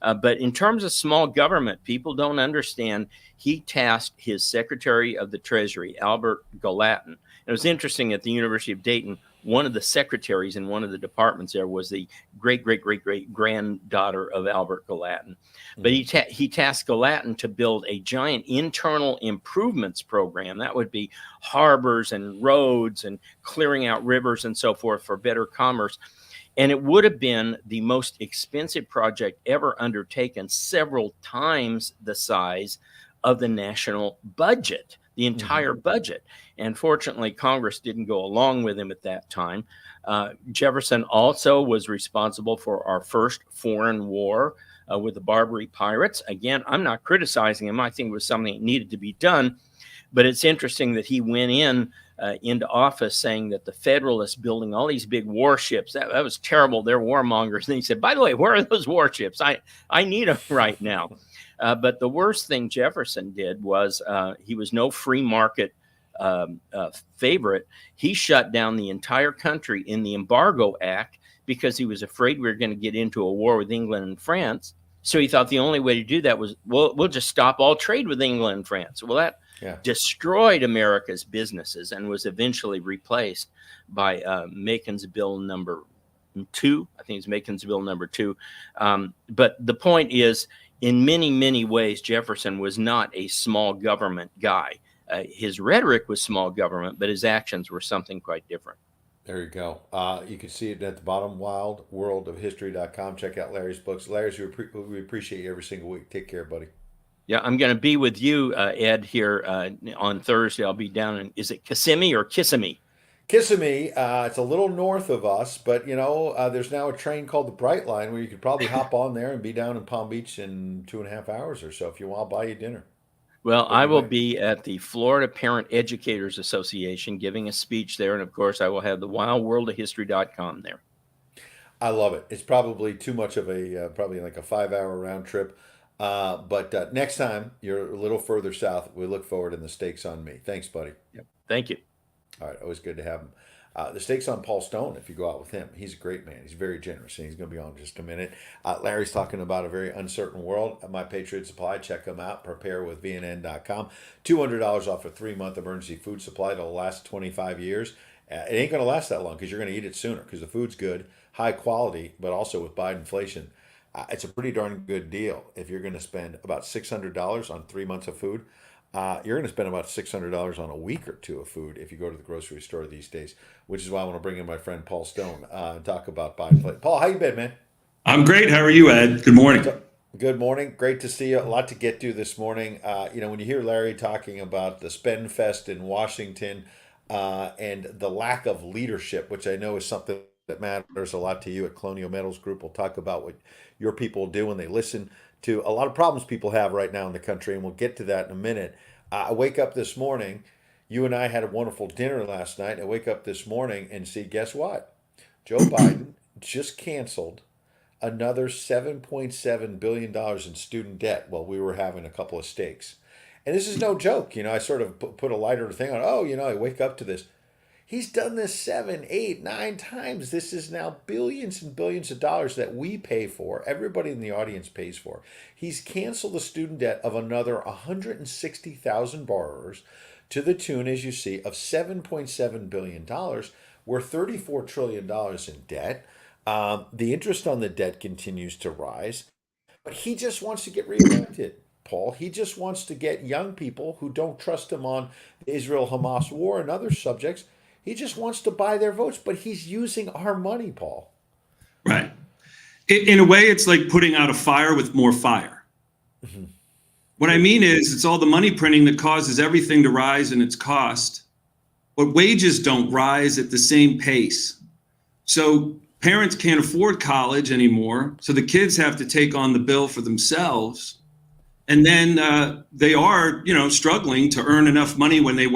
But in terms of small government, people don't understand. He tasked his Secretary of the Treasury, Albert Gallatin. It was interesting at the University of Dayton, one of the secretaries in one of the departments there was the great granddaughter of Albert Gallatin. But he tasked Gallatin to build a giant internal improvements program. That would be harbors and roads and clearing out rivers and so forth for better commerce. And it would have been the most expensive project ever undertaken, several times the size of the national budget, the entire budget. And fortunately, Congress didn't go along with him at that time. Jefferson also was responsible for our first foreign war with the Barbary pirates. Again, I'm not criticizing him. I think it was something that needed to be done. But it's interesting that he went into office saying that the Federalists building all these big warships, that was terrible. They're warmongers. And he said, by the way, where are those warships? I need them right now. But the worst thing Jefferson did was he was no free market favorite. He shut down the entire country in the Embargo Act because he was afraid we were going to get into a war with England and France. So he thought the only way to do that was, we'll just stop all trade with England and France. Well, that destroyed America's businesses and was eventually replaced by Macon's Bill number 2. I think it's Macon's Bill number 2. But the point is, in many, many ways, Jefferson was not a small government guy. His rhetoric was small government, but his actions were something quite different.
There you go. You can see it at the bottom, wildworldofhistory.com. Check out Larry's books. Larry, we appreciate you every single week. Take care, buddy.
Yeah, I'm going to be with you, Ed, here on Thursday. I'll be down in, is it Kissimmee or Kissimmee?
Kissimmee, it's a little north of us, but there's now a train called the Bright Line where you could probably hop on there and be down in Palm Beach in 2.5 hours or so if you want. I'll buy you dinner.
Well,
What do
I
you
will
think?
be at the Florida Parent Educators Association giving a speech there. And of course, I will have the wildworldofhistory.com there.
I love it. It's probably too much of probably like a 5 hour round trip. But next time you're a little further south, we look forward to the stakes on me. Thanks, buddy.
Yep. Thank you.
All right, always good to have him. The stakes on Paul Stone, if you go out with him. He's a great man. He's very generous, and he's going to be on in just a minute. Larry's talking about a very uncertain world. My Patriot Supply, check them out. Preparewithvnn.com. $200 off a 3-month emergency food supply that'll last 25 years. It ain't going to last that long because you're going to eat it sooner because the food's good, high quality, but also with Biden inflation. It's a pretty darn good deal if you're going to spend about $600 on 3 months of food. You're going to spend about $600 on a week or two of food if you go to the grocery store these days, which is why I want to bring in my friend Paul Stone and talk about Biden. Paul, how you been, man?
I'm great. How are you, Ed? Good morning.
Good morning. Great to see you. A lot to get to this morning. When you hear Larry talking about the Spend Fest in Washington and the lack of leadership, which I know is something that matters a lot to you at Colonial Metals Group. We'll talk about what your people do when they listen to a lot of problems people have right now in the country, and we'll get to that in a minute. I wake up this morning. You and I had a wonderful dinner last night. I wake up this morning and see, guess what? Joe Biden just canceled another $7.7 billion in student debt while we were having a couple of steaks. And this is no joke. I sort of put a lighter thing on. Oh, I wake up to this. He's done this 7, 8, 9 times. This is now billions and billions of dollars that we pay for. Everybody in the audience pays for. He's canceled the student debt of another 160,000 borrowers to the tune, as you see, of $7.7 billion. We're $34 trillion in debt. The interest on the debt continues to rise. But he just wants to get reelected, Paul. He just wants to get young people who don't trust him on the Israel-Hamas war and other subjects. He just wants to buy their votes, but he's using our money, Paul.
Right. In a way, it's like putting out a fire with more fire. Mm-hmm. What I mean is it's all the money printing that causes everything to rise in its cost, but wages don't rise at the same pace. So parents can't afford college anymore, so the kids have to take on the bill for themselves. And then they are, struggling to earn enough money when they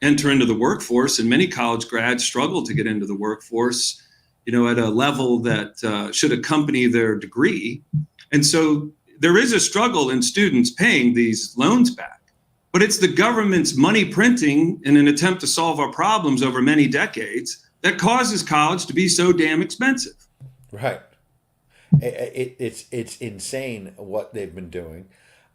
enter into the workforce. And many college grads struggle to get into the workforce, at a level that should accompany their degree. And so there is a struggle in students paying these loans back. But it's the government's money printing in an attempt to solve our problems over many decades that causes college to be so damn expensive.
Right. It's insane what they've been doing.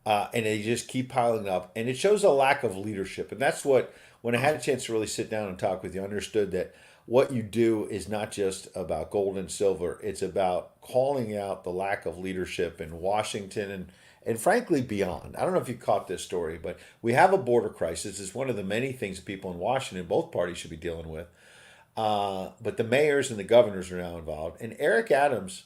And they just keep piling up, and it shows a lack of leadership. And that's what, when I had a chance to really sit down and talk with you, I understood that what you do is not just about gold and silver. It's about calling out the lack of leadership in Washington and frankly beyond. I don't know if you caught this story, but we have a border crisis. It's one of the many things that people in Washington, both parties, should be dealing with. But the mayors and the governors are now involved. And Eric Adams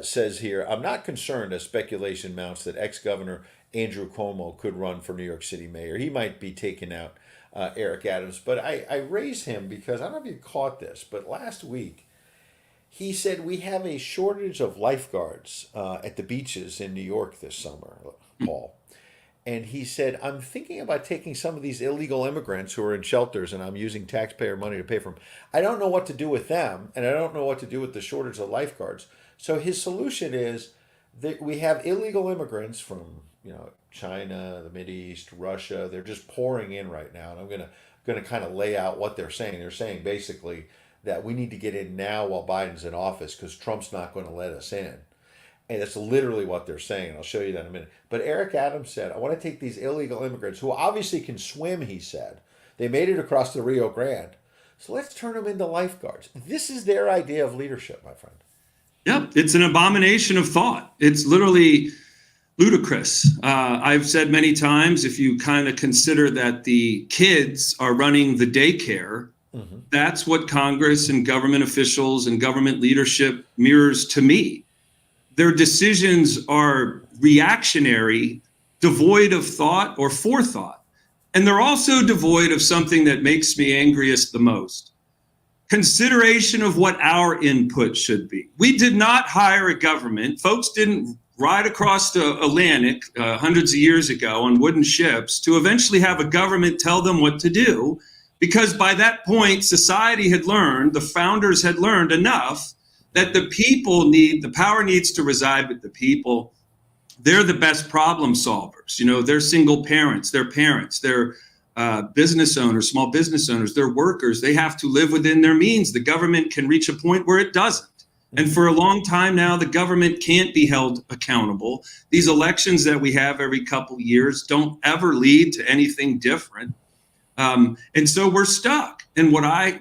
says here, I'm not concerned as speculation mounts that ex-governor Andrew Cuomo could run for New York City mayor. He might be taking out Eric Adams. But I raise him because, I don't know if you caught this, but last week he said we have a shortage of lifeguards at the beaches in New York this summer, Paul. And he said, I'm thinking about taking some of these illegal immigrants who are in shelters and I'm using taxpayer money to pay for them. I don't know what to do with them, and I don't know what to do with the shortage of lifeguards. So his solution is that we have illegal immigrants from, China, the Mideast, Russia. They're just pouring in right now. And I'm gonna kind of lay out what they're saying. They're saying basically that we need to get in now while Biden's in office because Trump's not going to let us in. And that's literally what they're saying. And I'll show you that in a minute. But Eric Adams said, I want to take these illegal immigrants who obviously can swim, he said. They made it across the Rio Grande. So let's turn them into lifeguards. This is their idea of leadership, my friend.
Yep, it's an abomination of thought. It's literally ludicrous. I've said many times, if you kind of consider that the kids are running the daycare, that's what Congress and government officials and government leadership mirrors to me. Their decisions are reactionary devoid of thought or forethought. And they're also devoid of something that makes me angriest the most: consideration of what our input should be. We did not hire a government. Folks didn't ride across the Atlantic hundreds of years ago on wooden ships to eventually have a government tell them what to do, because by that point, society had learned, the founders had learned enough that the power needs to reside with the people. They're the best problem solvers. You know, they're single parents, they're business owners, small business owners, they're workers. They have to live within their means. The government can reach a point where it doesn't. And for a long time now, the government can't be held accountable. These elections that we have every couple years don't ever lead to anything different. And so we're stuck. And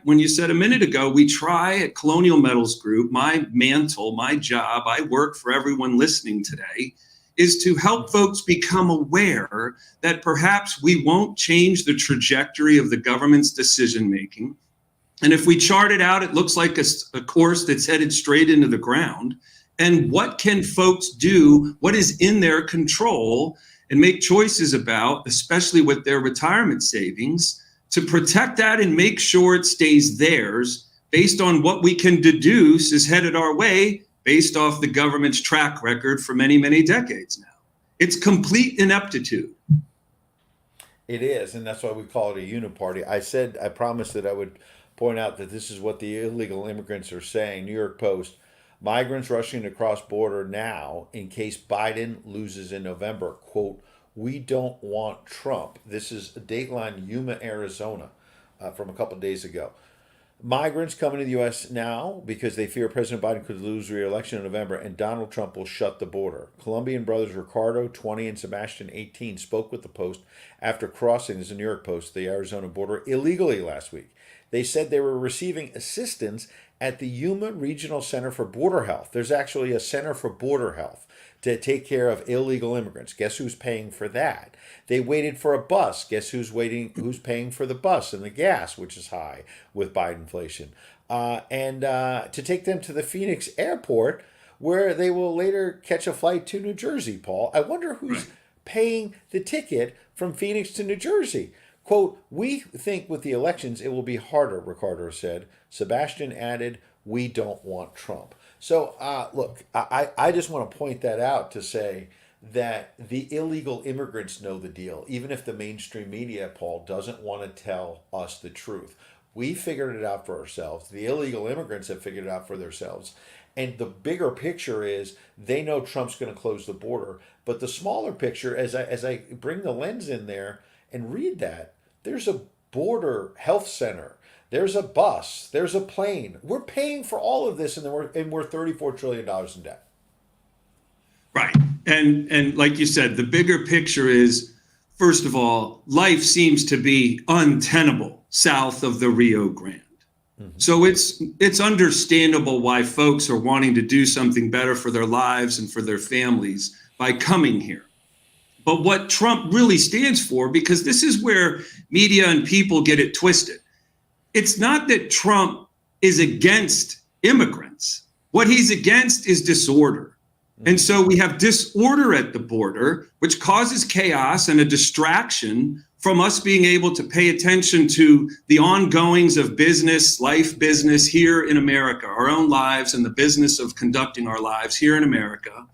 when you said a minute ago, we try at Colonial Metals Group, my mantle, my job, I work for everyone listening today, is to help folks become aware that perhaps we won't change the trajectory of the government's decision making. And if we chart it out, it looks like a course that's headed straight into the ground. And what can folks do? What is in their control and make choices about, especially with their retirement savings, to protect that and make sure it stays theirs based on what we can deduce is headed our way based off the government's track record for many, many decades now. It's complete ineptitude.
It is, and that's why we call it a uniparty. I promised that I would point out that this is what the illegal immigrants are saying. New York Post: migrants rushing to cross border now in case Biden loses in November. Quote, "We don't want Trump." This is Dateline Yuma, Arizona, from a couple of days ago. Migrants coming to the U.S. now because they fear President Biden could lose re-election in November and Donald Trump will shut the border. Colombian brothers Ricardo, 20, and Sebastian, 18, spoke with the Post after crossing, this is the New York Post, the Arizona border illegally last week. They said they were receiving assistance at the Yuma Regional Center for Border Health. There's actually a Center for Border Health to take care of illegal immigrants. Guess who's paying for that? They waited for a bus. Guess who's paying for the bus and the gas, which is high with Biden inflation? And to take them to the Phoenix airport, where they will later catch a flight to New Jersey, Paul. I wonder who's paying the ticket from Phoenix to New Jersey. Quote, "We think with the elections it will be harder," Ricardo said. Sebastian added, "We don't want Trump." So, look, I just want to point that out to say that the illegal immigrants know the deal, even if the mainstream media, Paul, doesn't want to tell us the truth. We figured it out for ourselves. The illegal immigrants have figured it out for themselves. And the bigger picture is they know Trump's going to close the border. But the smaller picture, as I bring the lens in there and read that, there's a border health center. There's a bus. There's a plane. We're paying for all of this, and we're $34 trillion in debt.
Right. And like you said, the bigger picture is, first of all, life seems to be untenable south of the Rio Grande. Mm-hmm. So it's understandable why folks are wanting to do something better for their lives and for their families by coming here. But what Trump really stands for, because this is where media and people get it twisted, it's not that Trump is against immigrants. What he's against is disorder. And so we have disorder at the border, which causes chaos and a distraction from us being able to pay attention to the ongoings of business here in America, our own lives and the business of conducting our lives here in America.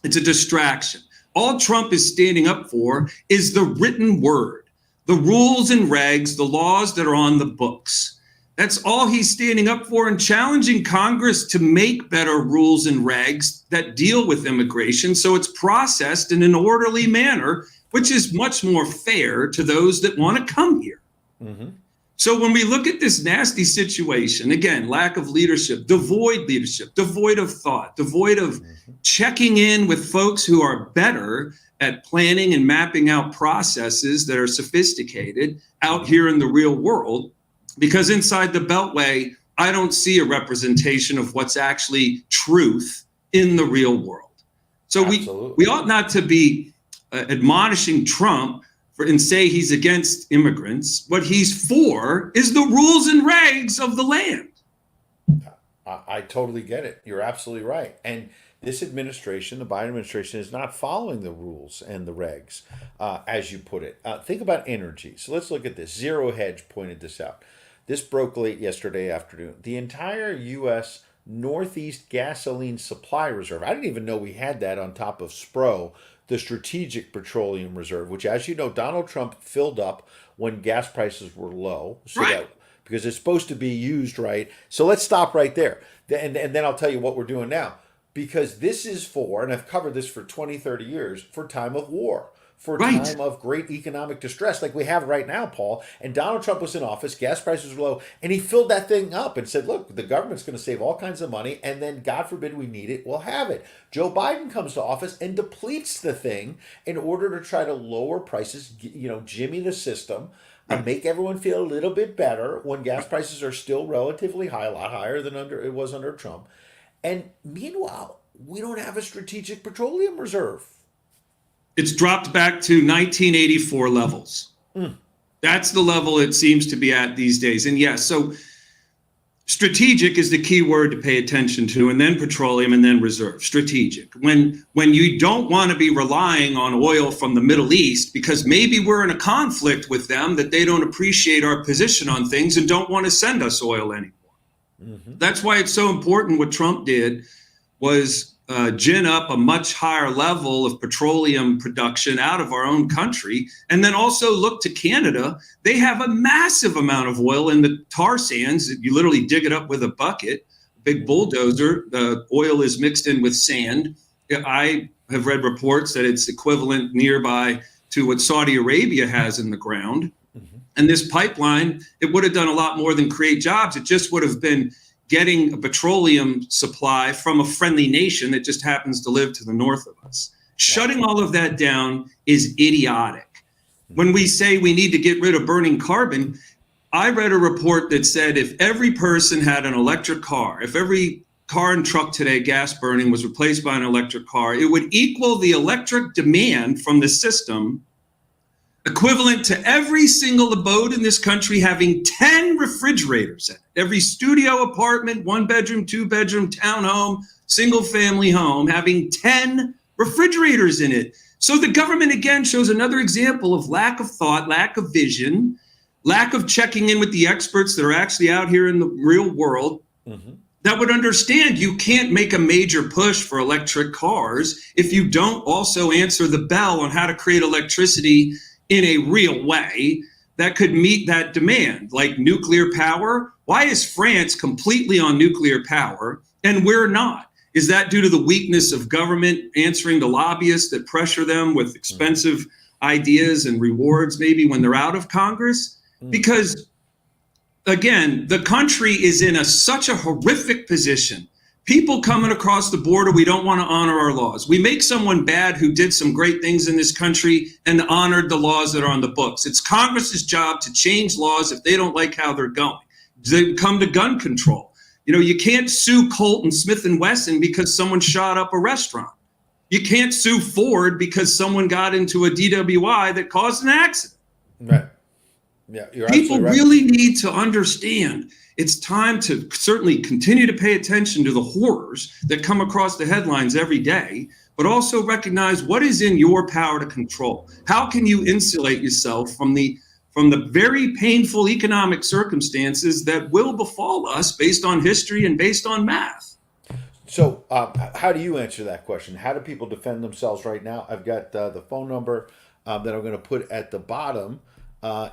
It's a distraction. All Trump is standing up for is the written word, the rules and regs, the laws that are on the books. That's all he's standing up for, and challenging Congress to make better rules and regs that deal with immigration so it's processed in an orderly manner, which is much more fair to those that want to come here. Mm-hmm. So when we look at this nasty situation, again, lack of leadership, devoid of thought, devoid of checking in with folks who are better at planning and mapping out processes that are sophisticated out here in the real world. Because inside the Beltway, I don't see a representation of what's actually truth in the real world. So we ought not to be admonishing Trump and say he's against immigrants. What he's for is the rules and regs of the land.
I totally get it. You're absolutely right. And this administration, the Biden administration, is not following the rules and the regs, as you put it. Think about energy. So let's look at this. Zero Hedge pointed this out. This broke late yesterday afternoon. The entire U.S. Northeast Gasoline Supply Reserve. I didn't even know we had that on top of SPRO, the Strategic Petroleum Reserve, which, as you know, Donald Trump filled up when gas prices were low. So
Right.
that because it's supposed to be used right. So let's stop right there. And then I'll tell you what we're doing now. Because this is for, and I've covered this for 20, 30 years, for time of war, for
Right.
time of great economic distress like we have right now, Paul. And Donald Trump was in office, gas prices were low, and he filled that thing up and said, look, the government's going to save all kinds of money, and then, God forbid we need it, we'll have it. Joe Biden comes to office and depletes the thing in order to try to lower prices, jimmy the system, and make everyone feel a little bit better when gas prices are still relatively high, a lot higher than it was under Trump. And meanwhile, we don't have a strategic petroleum reserve.
It's dropped back to 1984 levels. That's the level it seems to be at these days. And yes, so strategic is the key word to pay attention to, and then petroleum, and then reserve. Strategic. When you don't want to be relying on oil from the Middle East because maybe we're in a conflict with them that they don't appreciate our position on things and don't want to send us oil anymore. That's why it's so important. What Trump did was gin up a much higher level of petroleum production out of our own country, and then also look to Canada. They have a massive amount of oil in the tar sands. You literally dig it up with a bucket, big bulldozer. The oil is mixed in with sand. I have read reports that it's equivalent nearby to what Saudi Arabia has in the ground. And this pipeline, it would have done a lot more than create jobs. It just would have been getting a petroleum supply from a friendly nation that just happens to live to the north of us. Shutting all of that down is idiotic. When we say we need to get rid of burning carbon, I read a report that said if every person had an electric car, if every car and truck today, gas burning, was replaced by an electric car, it would equal the electric demand from the system, equivalent to every single abode in this country having 10 refrigerators in it. Every studio apartment, 1-bedroom, 2-bedroom, townhome, single family home having 10 refrigerators in it. So the government again shows another example of lack of thought, lack of vision, lack of checking in with the experts that are actually out here in the real world that would understand you can't make a major push for electric cars if you don't also answer the bell on how to create electricity in a real way that could meet that demand, like nuclear power. Why is France completely on nuclear power and we're not? Is that due to the weakness of government answering to lobbyists that pressure them with expensive ideas and rewards maybe when they're out of Congress? Because, again, the country is in such a horrific position. People coming across the border, we don't want to honor our laws. We make someone bad who did some great things in this country and honored the laws that are on the books. It's Congress's job to change laws if they don't like how they're going. They come to gun control. You can't sue Colt and Smith & Wesson because someone shot up a restaurant. You can't sue Ford because someone got into a DWI that caused an accident.
Right. Yeah, you're
People
absolutely right.
really need to understand it's time to certainly continue to pay attention to the horrors that come across the headlines every day, but also recognize what is in your power to control. How can you insulate yourself from the very painful economic circumstances that will befall us based on history and based on math?
So, how do you answer that question? How do people defend themselves right now? I've got the phone number that I'm going to put at the bottom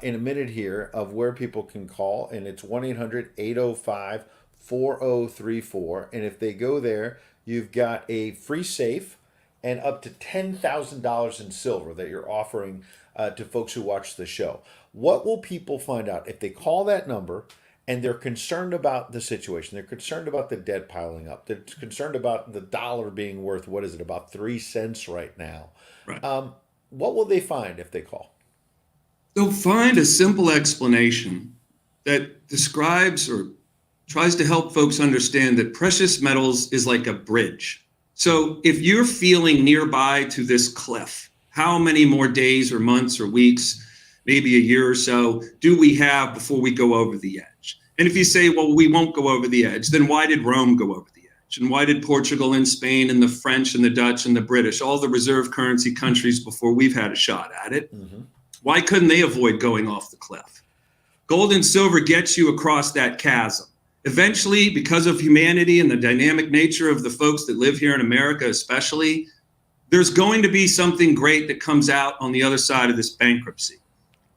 in a minute here of where people can call, and it's 1-800-805-4034. And if they go there, you've got a free safe and up to $10,000 in silver that you're offering to folks who watch the show. What will people find out if they call that number and they're concerned about the situation? They're concerned about the debt piling up. They're concerned about the dollar being worth, what is it, about 3 cents right now.
Right.
What will they find if they call?
They'll find a simple explanation that describes or tries to help folks understand that precious metals is like a bridge. So if you're feeling nearby to this cliff, how many more days or months or weeks, maybe a year or so, do we have before we go over the edge? And if you say, well, we won't go over the edge, then why did Rome go over the edge? And why did Portugal and Spain and the French and the Dutch and the British, all the reserve currency countries before we've had a shot at it, why couldn't they avoid going off the cliff? Gold and silver gets you across that chasm. Eventually, because of humanity and the dynamic nature of the folks that live here in America especially, there's going to be something great that comes out on the other side of this bankruptcy.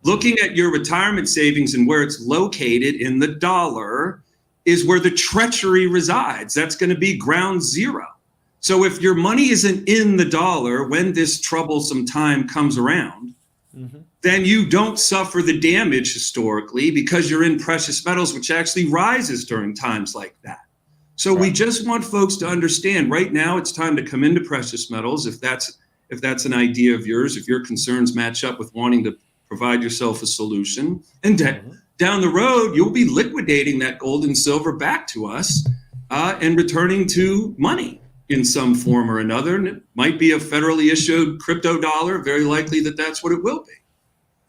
Looking at your retirement savings and where it's located in the dollar is where the treachery resides. That's going to be ground zero. So if your money isn't in the dollar when this troublesome time comes around, then you don't suffer the damage historically because you're in precious metals, which actually rises during times like that. So we just want folks to understand right now it's time to come into precious metals. If that's an idea of yours, if your concerns match up with wanting to provide yourself a solution, and down the road, you'll be liquidating that gold and silver back to us and returning to money in some form or another. And it might be a federally issued crypto dollar. Very likely that's what it will be.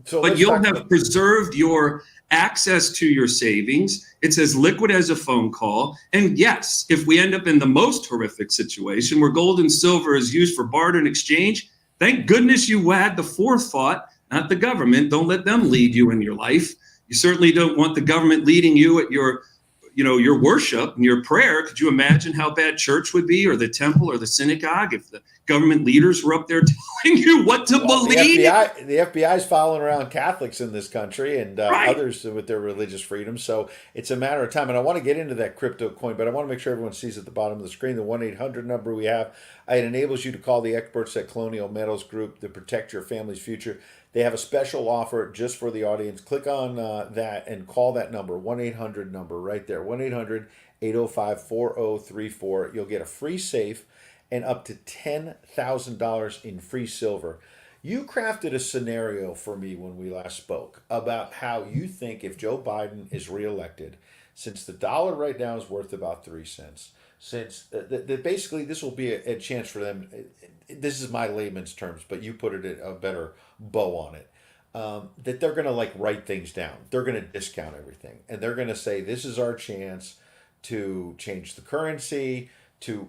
So but you'll have preserved your access to your savings. It's as liquid as a phone call. And yes, if we end up in the most horrific situation where gold and silver is used for barter and exchange, thank goodness you had the forethought, not the government. Don't let them lead you in your life. You certainly don't want the government leading you at your worship and your prayer. Could you imagine how bad church would be, or the temple or the synagogue, if the government leaders were up there telling you what to believe?
The FBI is following around Catholics in this country and others with their religious freedom. So it's a matter of time. And I want to get into that crypto coin, but I want to make sure everyone sees at the bottom of the screen the 1-800 number we have. It enables you to call the experts at Colonial Metals Group to protect your family's future. They have a special offer just for the audience. Click on that and call that number, 1-800 number right there, 1-800-805-4034. You'll get a free safe and up to $10,000 in free silver. You crafted a scenario for me when we last spoke about how you think if Joe Biden is reelected, since the dollar right now is worth about 3 cents, since basically this will be a chance for them. This is my layman's terms, but you put it a better bow on it. That they're going to write things down. They're going to discount everything. And they're going to say, this is our chance to change the currency, to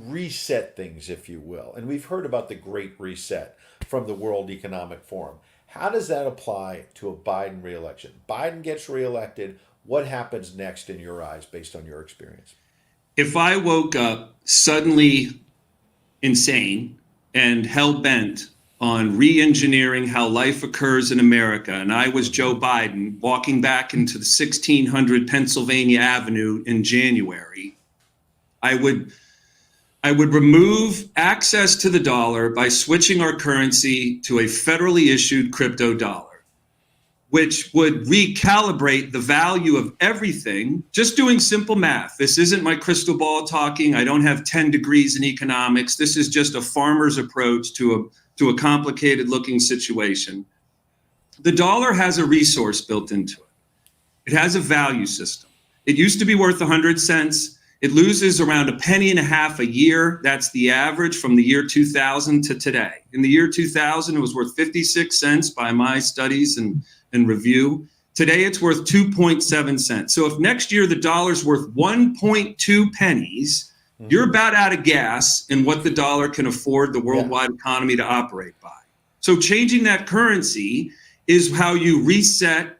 reset things, if you will. And we've heard about the Great Reset from the World Economic Forum. How does that apply to a Biden reelection? Biden gets reelected. What happens next in your eyes based on your experience?
If I woke up suddenly insane and hell-bent on re-engineering how life occurs in America, and I was Joe Biden walking back into the 1600 Pennsylvania Avenue in January, I would remove access to the dollar by switching our currency to a federally issued crypto dollar, which would recalibrate the value of everything. Just doing simple math. This isn't my crystal ball talking. I don't have 10 degrees in economics. This is just a farmer's approach to a complicated looking situation. The dollar has a resource built into it. It has a value system. It used to be worth 100 cents. It loses around a penny and a half a year. That's the average from the year 2000 to today. In the year 2000, it was worth 56 cents by my studies and review. Today, it's worth 2.7 cents. So if next year the dollar's worth 1.2 pennies, you're about out of gas in what the dollar can afford the worldwide economy to operate by. So changing that currency is how you reset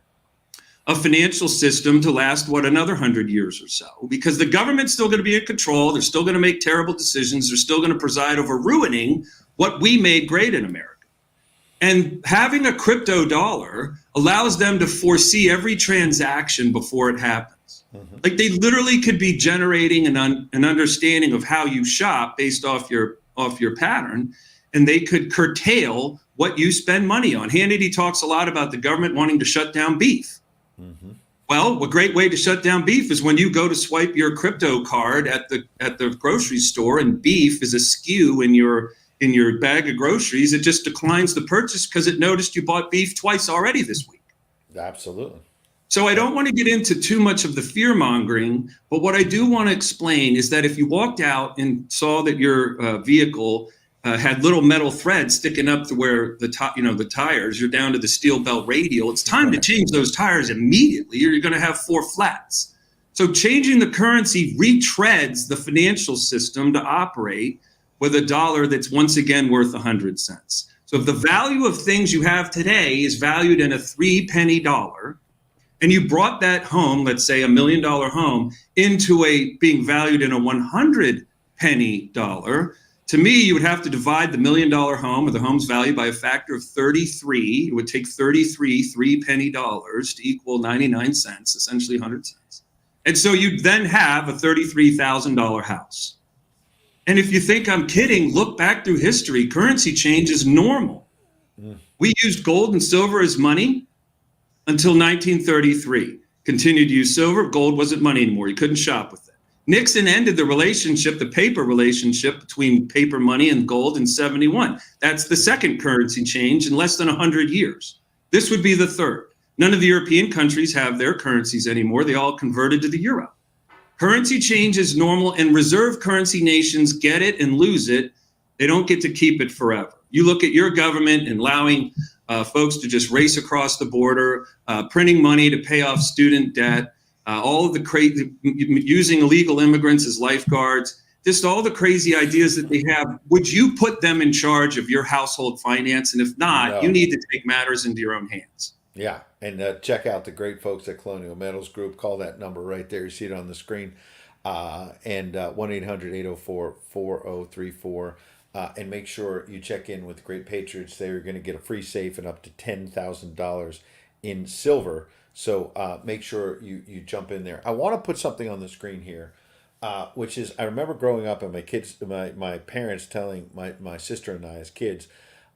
a financial system to last, another 100 years or so, because the government's still going to be in control. They're still going to make terrible decisions. They're still going to preside over ruining what we made great in America. And having a crypto dollar allows them to foresee every transaction before it happens. Like they literally could be generating an understanding of how you shop based off your pattern, and they could curtail what you spend money on. Hannity talks a lot about the government wanting to shut down beef. Well, a great way to shut down beef is when you go to swipe your crypto card at the grocery store and beef is askew in your bag of groceries. It just declines the purchase because it noticed you bought beef twice already this week.
Absolutely.
So I don't want to get into too much of the fear mongering, but what I do want to explain is that if you walked out and saw that your vehicle had little metal threads sticking up to where the top, the tires, you're down to the steel belt radial. It's time to change those tires immediately, or you're going to have 4 flats. So changing the currency retreads the financial system to operate with a dollar that's once again worth 100 cents. So if the value of things you have today is valued in a 3-penny dollar, and you brought that home, let's say $1 million home, into being valued in a 100-penny dollar, to me, you would have to divide the $1 million home, or the home's value, by a factor of 33. It would take 33 3-penny dollars to equal 99 cents, essentially 100 cents. And so you'd then have a $33,000 house. And if you think I'm kidding, look back through history. Currency change is normal. We used gold and silver as money until 1933. Continued to use silver. Gold wasn't money anymore. You couldn't shop with it. Nixon ended the relationship, the paper relationship between paper money and gold in 71. That's the second currency change in less than 100 years. This would be the third. None of the European countries have their currencies anymore. They all converted to the euro. Currency change is normal, and reserve currency nations get it and lose it. They don't get to keep it forever. You look at your government and allowing folks to just race across the border, printing money to pay off student debt, all of the crazy, using illegal immigrants as lifeguards, just all the crazy ideas that they have. Would you put them in charge of your household finance? And if not,
No.
You need to take matters into your own hands.
Yeah, and check out the great folks at Colonial Metals Group. Call that number right there. You see it on the screen. And 1-800-804-4034. And make sure you check in with Great Patriots. They're going to get a free safe and up to $10,000 in silver. So make sure you jump in there. I want to put something on the screen here, which is, I remember growing up and my parents telling my sister and I as kids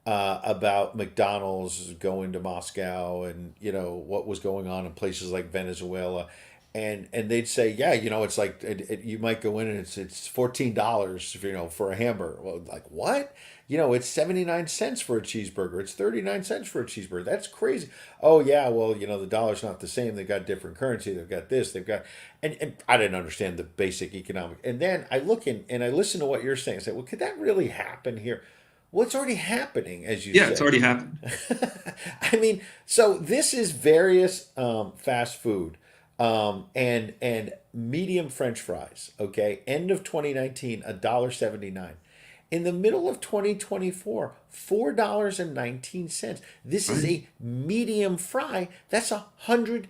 about McDonald's going to Moscow and, what was going on in places like Venezuela. And they'd say, yeah, it's like you might go in and it's $14, for a hamburger. Well, like, what? It's 79 cents for a cheeseburger. It's 39 cents for a cheeseburger. That's crazy. Oh, yeah, well, the dollar's not the same. They've got different currency. They've got this. They've got, and I didn't understand the basic economic. And then I look in and I listen to what you're saying. I say, well, could that really happen here? Well, it's already happening, as you said.
Yeah, it's already happened.
I mean, so this is various fast food. And medium French fries, okay? End of 2019, $1.79. In the middle of 2024, $4.19. This is a medium fry. That's 134%.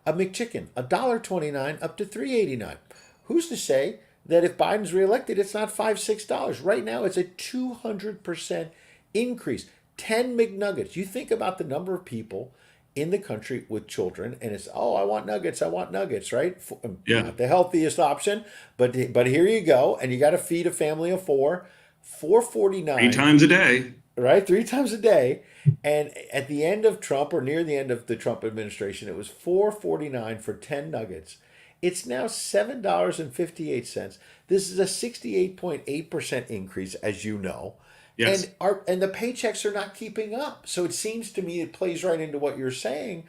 A McChicken, $1.29 up to $3.89. Who's to say that if Biden's reelected, it's not $5, $6? Right now, it's a 200% increase. 10 McNuggets. You think about the number of people in the country with children, and it's, I want nuggets, right?
Yeah.
Not the healthiest option, but here you go, and you got to feed a family of 4, $4.49.
3 times a day.
Right, 3 times a day. And at the end of Trump, or near the end of the Trump administration, it was $4.49 for 10 nuggets. It's now $7.58. This is a 68.8% increase, as you know.
Yes.
And the paychecks are not keeping up. So it seems to me it plays right into what you're saying.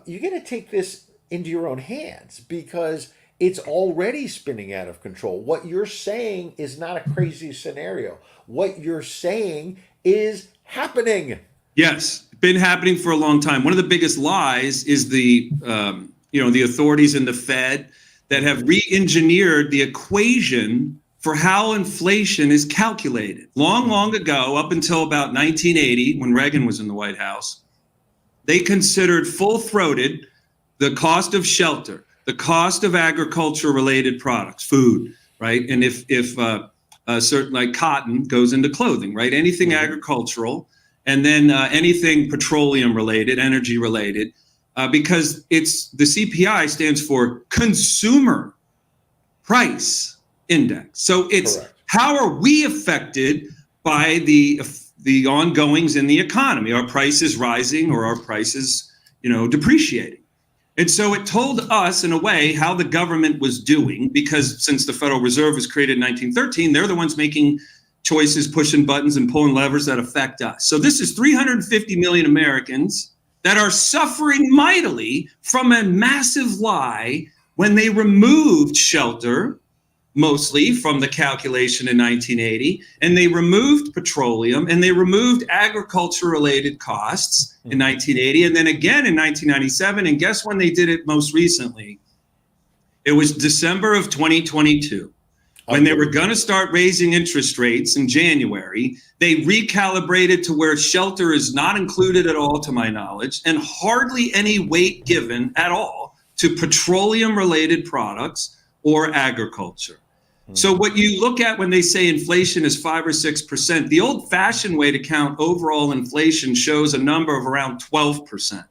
You're going to take this into your own hands because it's already spinning out of control. What you're saying is not a crazy scenario. What you're saying is happening.
Yes, been happening for a long time. One of the biggest lies is the authorities and the Fed that have re-engineered the equation for how inflation is calculated. Long ago, up until about 1980, when Reagan was in the White House, they considered full-throated the cost of shelter, the cost of agriculture-related products, food, right? And if certain like cotton goes into clothing, right? Anything agricultural, and then anything petroleum-related, energy-related, because it's the CPI stands for Consumer Price Index. So it's
Correct.
How are we affected by the ongoings in the economy? Our prices rising or our prices, depreciating? And so it told us in a way how the government was doing, because since the Federal Reserve was created in 1913, they're the ones making choices, pushing buttons and pulling levers that affect us. So this is 350 million Americans that are suffering mightily from a massive lie when they removed shelter mostly from the calculation in 1980, and they removed petroleum and they removed agriculture-related costs in 1980, and then again in 1997. And guess when they did it most recently? It was December of 2022. When they were going to start raising interest rates in January, they recalibrated to where shelter is not included at all, to my knowledge, and hardly any weight given at all to petroleum-related products or agriculture. So what you look at when they say inflation is 5 or 6%, the old-fashioned way to count overall inflation shows a number of around 12%.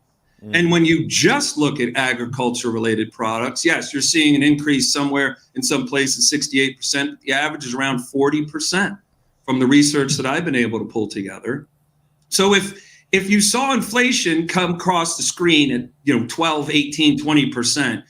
And when you just look at agriculture-related products, yes, you're seeing an increase somewhere in some places 68%. But the average is around 40% from the research that I've been able to pull together. So if you saw inflation come across the screen at 12, 18, 20%,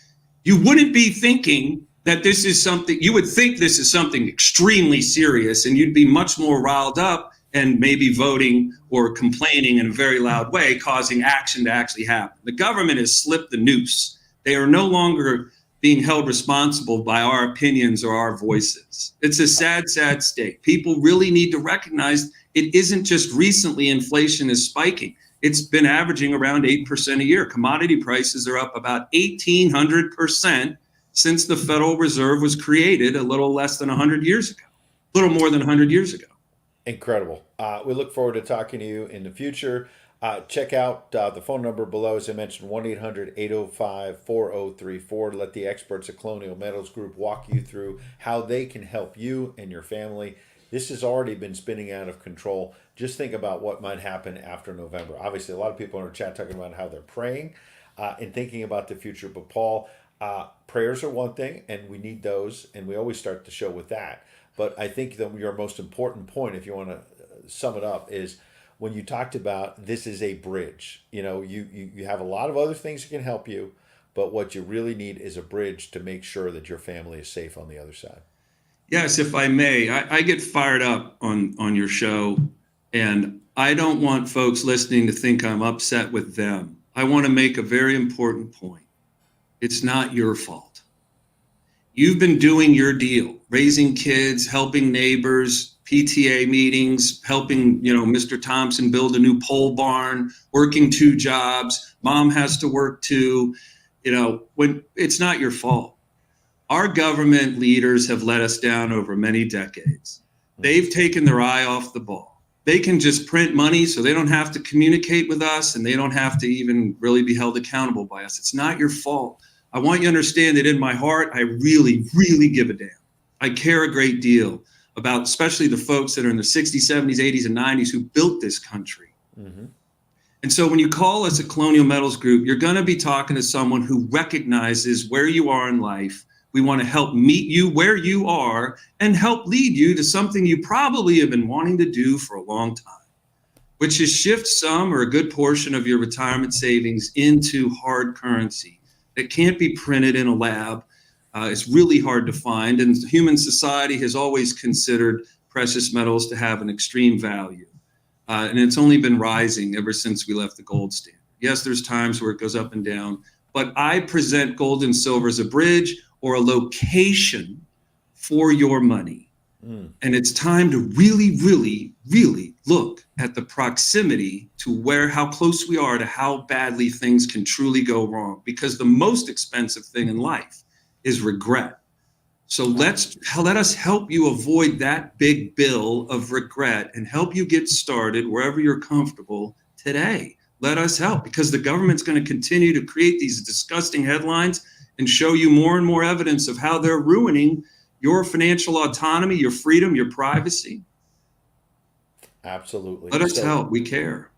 you wouldn't be thinking that this is something. You would think this is something extremely serious, and you'd be much more riled up and maybe voting or complaining in a very loud way, causing action to actually happen. The government has slipped the noose. They are no longer being held responsible by our opinions or our voices. It's a sad, sad state. People really need to recognize it isn't just recently inflation is spiking. It's been averaging around 8% a year. Commodity prices are up about 1,800% since the Federal Reserve was created a little less than 100 years ago, a little more than 100 years ago.
Incredible. We look forward to talking to you in the future. Check out the phone number below, as I mentioned, 1-800-805-4034. Let the experts at Colonial Metals Group walk you through how they can help you and your family. This has already been spinning out of control. Just think about what might happen after November. Obviously, a lot of people in our chat talking about how they're praying and thinking about the future. But Paul, prayers are one thing, and we need those, and we always start the show with that. But I think that your most important point, if you want to sum it up, is when you talked about this is a bridge. You have a lot of other things that can help you, but what you really need is a bridge to make sure that your family is safe on the other side.
Yes, if I may, I get fired up on your show, and I don't want folks listening to think I'm upset with them. I want to make a very important point. It's not your fault. You've been doing your deal, raising kids, helping neighbors, PTA meetings, helping, Mr. Thompson build a new pole barn, working 2 jobs. Mom has to work too. When it's not your fault. Our government leaders have let us down over many decades. They've taken their eye off the ball. They can just print money so they don't have to communicate with us, and they don't have to even really be held accountable by us. It's not your fault. I want you to understand that in my heart, I really, really give a damn. I care a great deal about especially the folks that are in the 60s, 70s, 80s, and 90s who built this country. Mm-hmm. And so when you call us a Colonial Metals Group, you're going to be talking to someone who recognizes where you are in life. We want to help meet you where you are and help lead you to something you probably have been wanting to do for a long time, which is shift some or a good portion of your retirement savings into hard currency. It can't be printed in a lab. It's really hard to find. And human society has always considered precious metals to have an extreme value. And it's only been rising ever since we left the gold standard. Yes, there's times where it goes up and down, but I present gold and silver as a bridge or a location for your money. And it's time to really, really, really look at the proximity to how close we are to how badly things can truly go wrong. Because the most expensive thing in life is regret. So let us help you avoid that big bill of regret and help you get started wherever you're comfortable today. Let us help, because the government's going to continue to create these disgusting headlines and show you more and more evidence of how they're ruining your financial autonomy, your freedom, your privacy.
Absolutely.
Let us help. We care.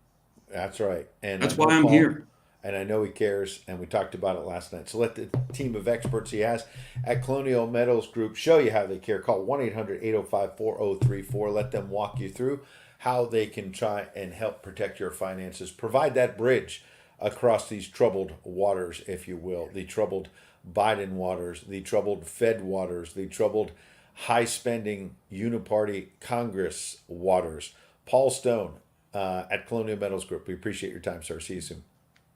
That's right. And
that's why I'm here.
And I know he cares, and we talked about it last night. So let the team of experts he has at Colonial Metals Group show you how they care. Call 1-800-805-4034. Let them walk you through how they can try and help protect your finances. Provide that bridge across these troubled waters, if you will, the troubled Biden waters, the troubled Fed waters, the troubled high-spending uniparty Congress waters. Paul Stone at Colonial Metals Group. We appreciate your time, sir. See you soon.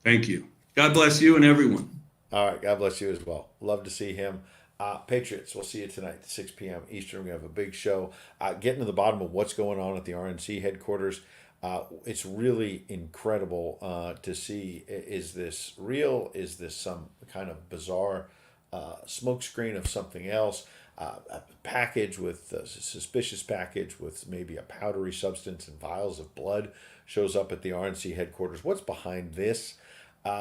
Thank you. God bless you and everyone.
All right. God bless you as well. Love to see him Patriots, we'll see you tonight, 6 p.m. Eastern. We have a big show. Getting to the bottom of what's going on at the RNC headquarters. It's really incredible to see. Is this real? Is this some kind of bizarre smokescreen of something else? A package with a suspicious package with maybe a powdery substance and vials of blood shows up at the RNC headquarters. What's behind this?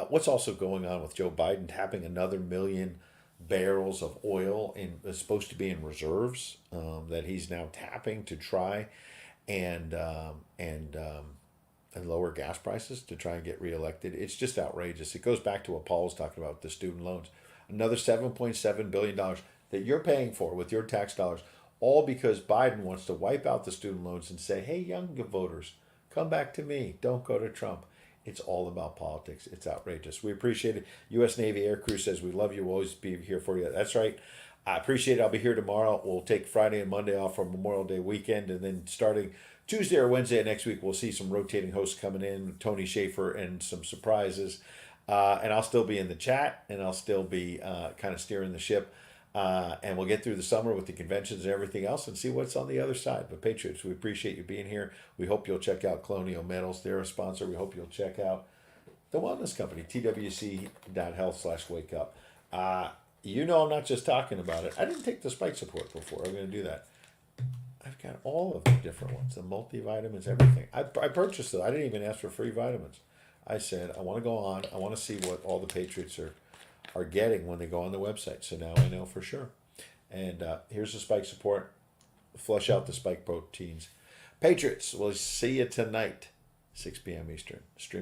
What's also going on with Joe Biden tapping another million barrels of oil is supposed to be in reserves that he's now tapping to try and lower gas prices to try and get reelected. It's just outrageous. It goes back to what Paul was talking about with the student loans. Another $7.7 billion that you're paying for with your tax dollars, all because Biden wants to wipe out the student loans and say, hey, young voters, come back to me. Don't go to Trump. It's all about politics. It's outrageous. We appreciate it. U.S. Navy Air Crew says we love you. We'll always be here for you. That's right. I appreciate it. I'll be here tomorrow. We'll take Friday and Monday off for Memorial Day weekend. And then starting Tuesday or Wednesday next week, we'll see some rotating hosts coming in, Tony Schaefer, and some surprises. And I'll still be in the chat, and I'll still be kind of steering the ship. And we'll get through the summer with the conventions and everything else and see what's on the other side. But Patriots, we appreciate you being here. We hope you'll check out Colonial Metals. They're a sponsor. We hope you'll check out the wellness company, twc.health/wake up. I'm not just talking about it. I didn't take the spike support before. I'm going to do that. I've got all of the different ones, the multivitamins, everything. I purchased it. I didn't even ask for free vitamins. I said, I want to go on. I want to see what all the Patriots are getting when they go on the website. So now I know for sure. And here's the spike support. Flush out the spike proteins. Patriots, we'll see you tonight, 6 p.m. Eastern. Stream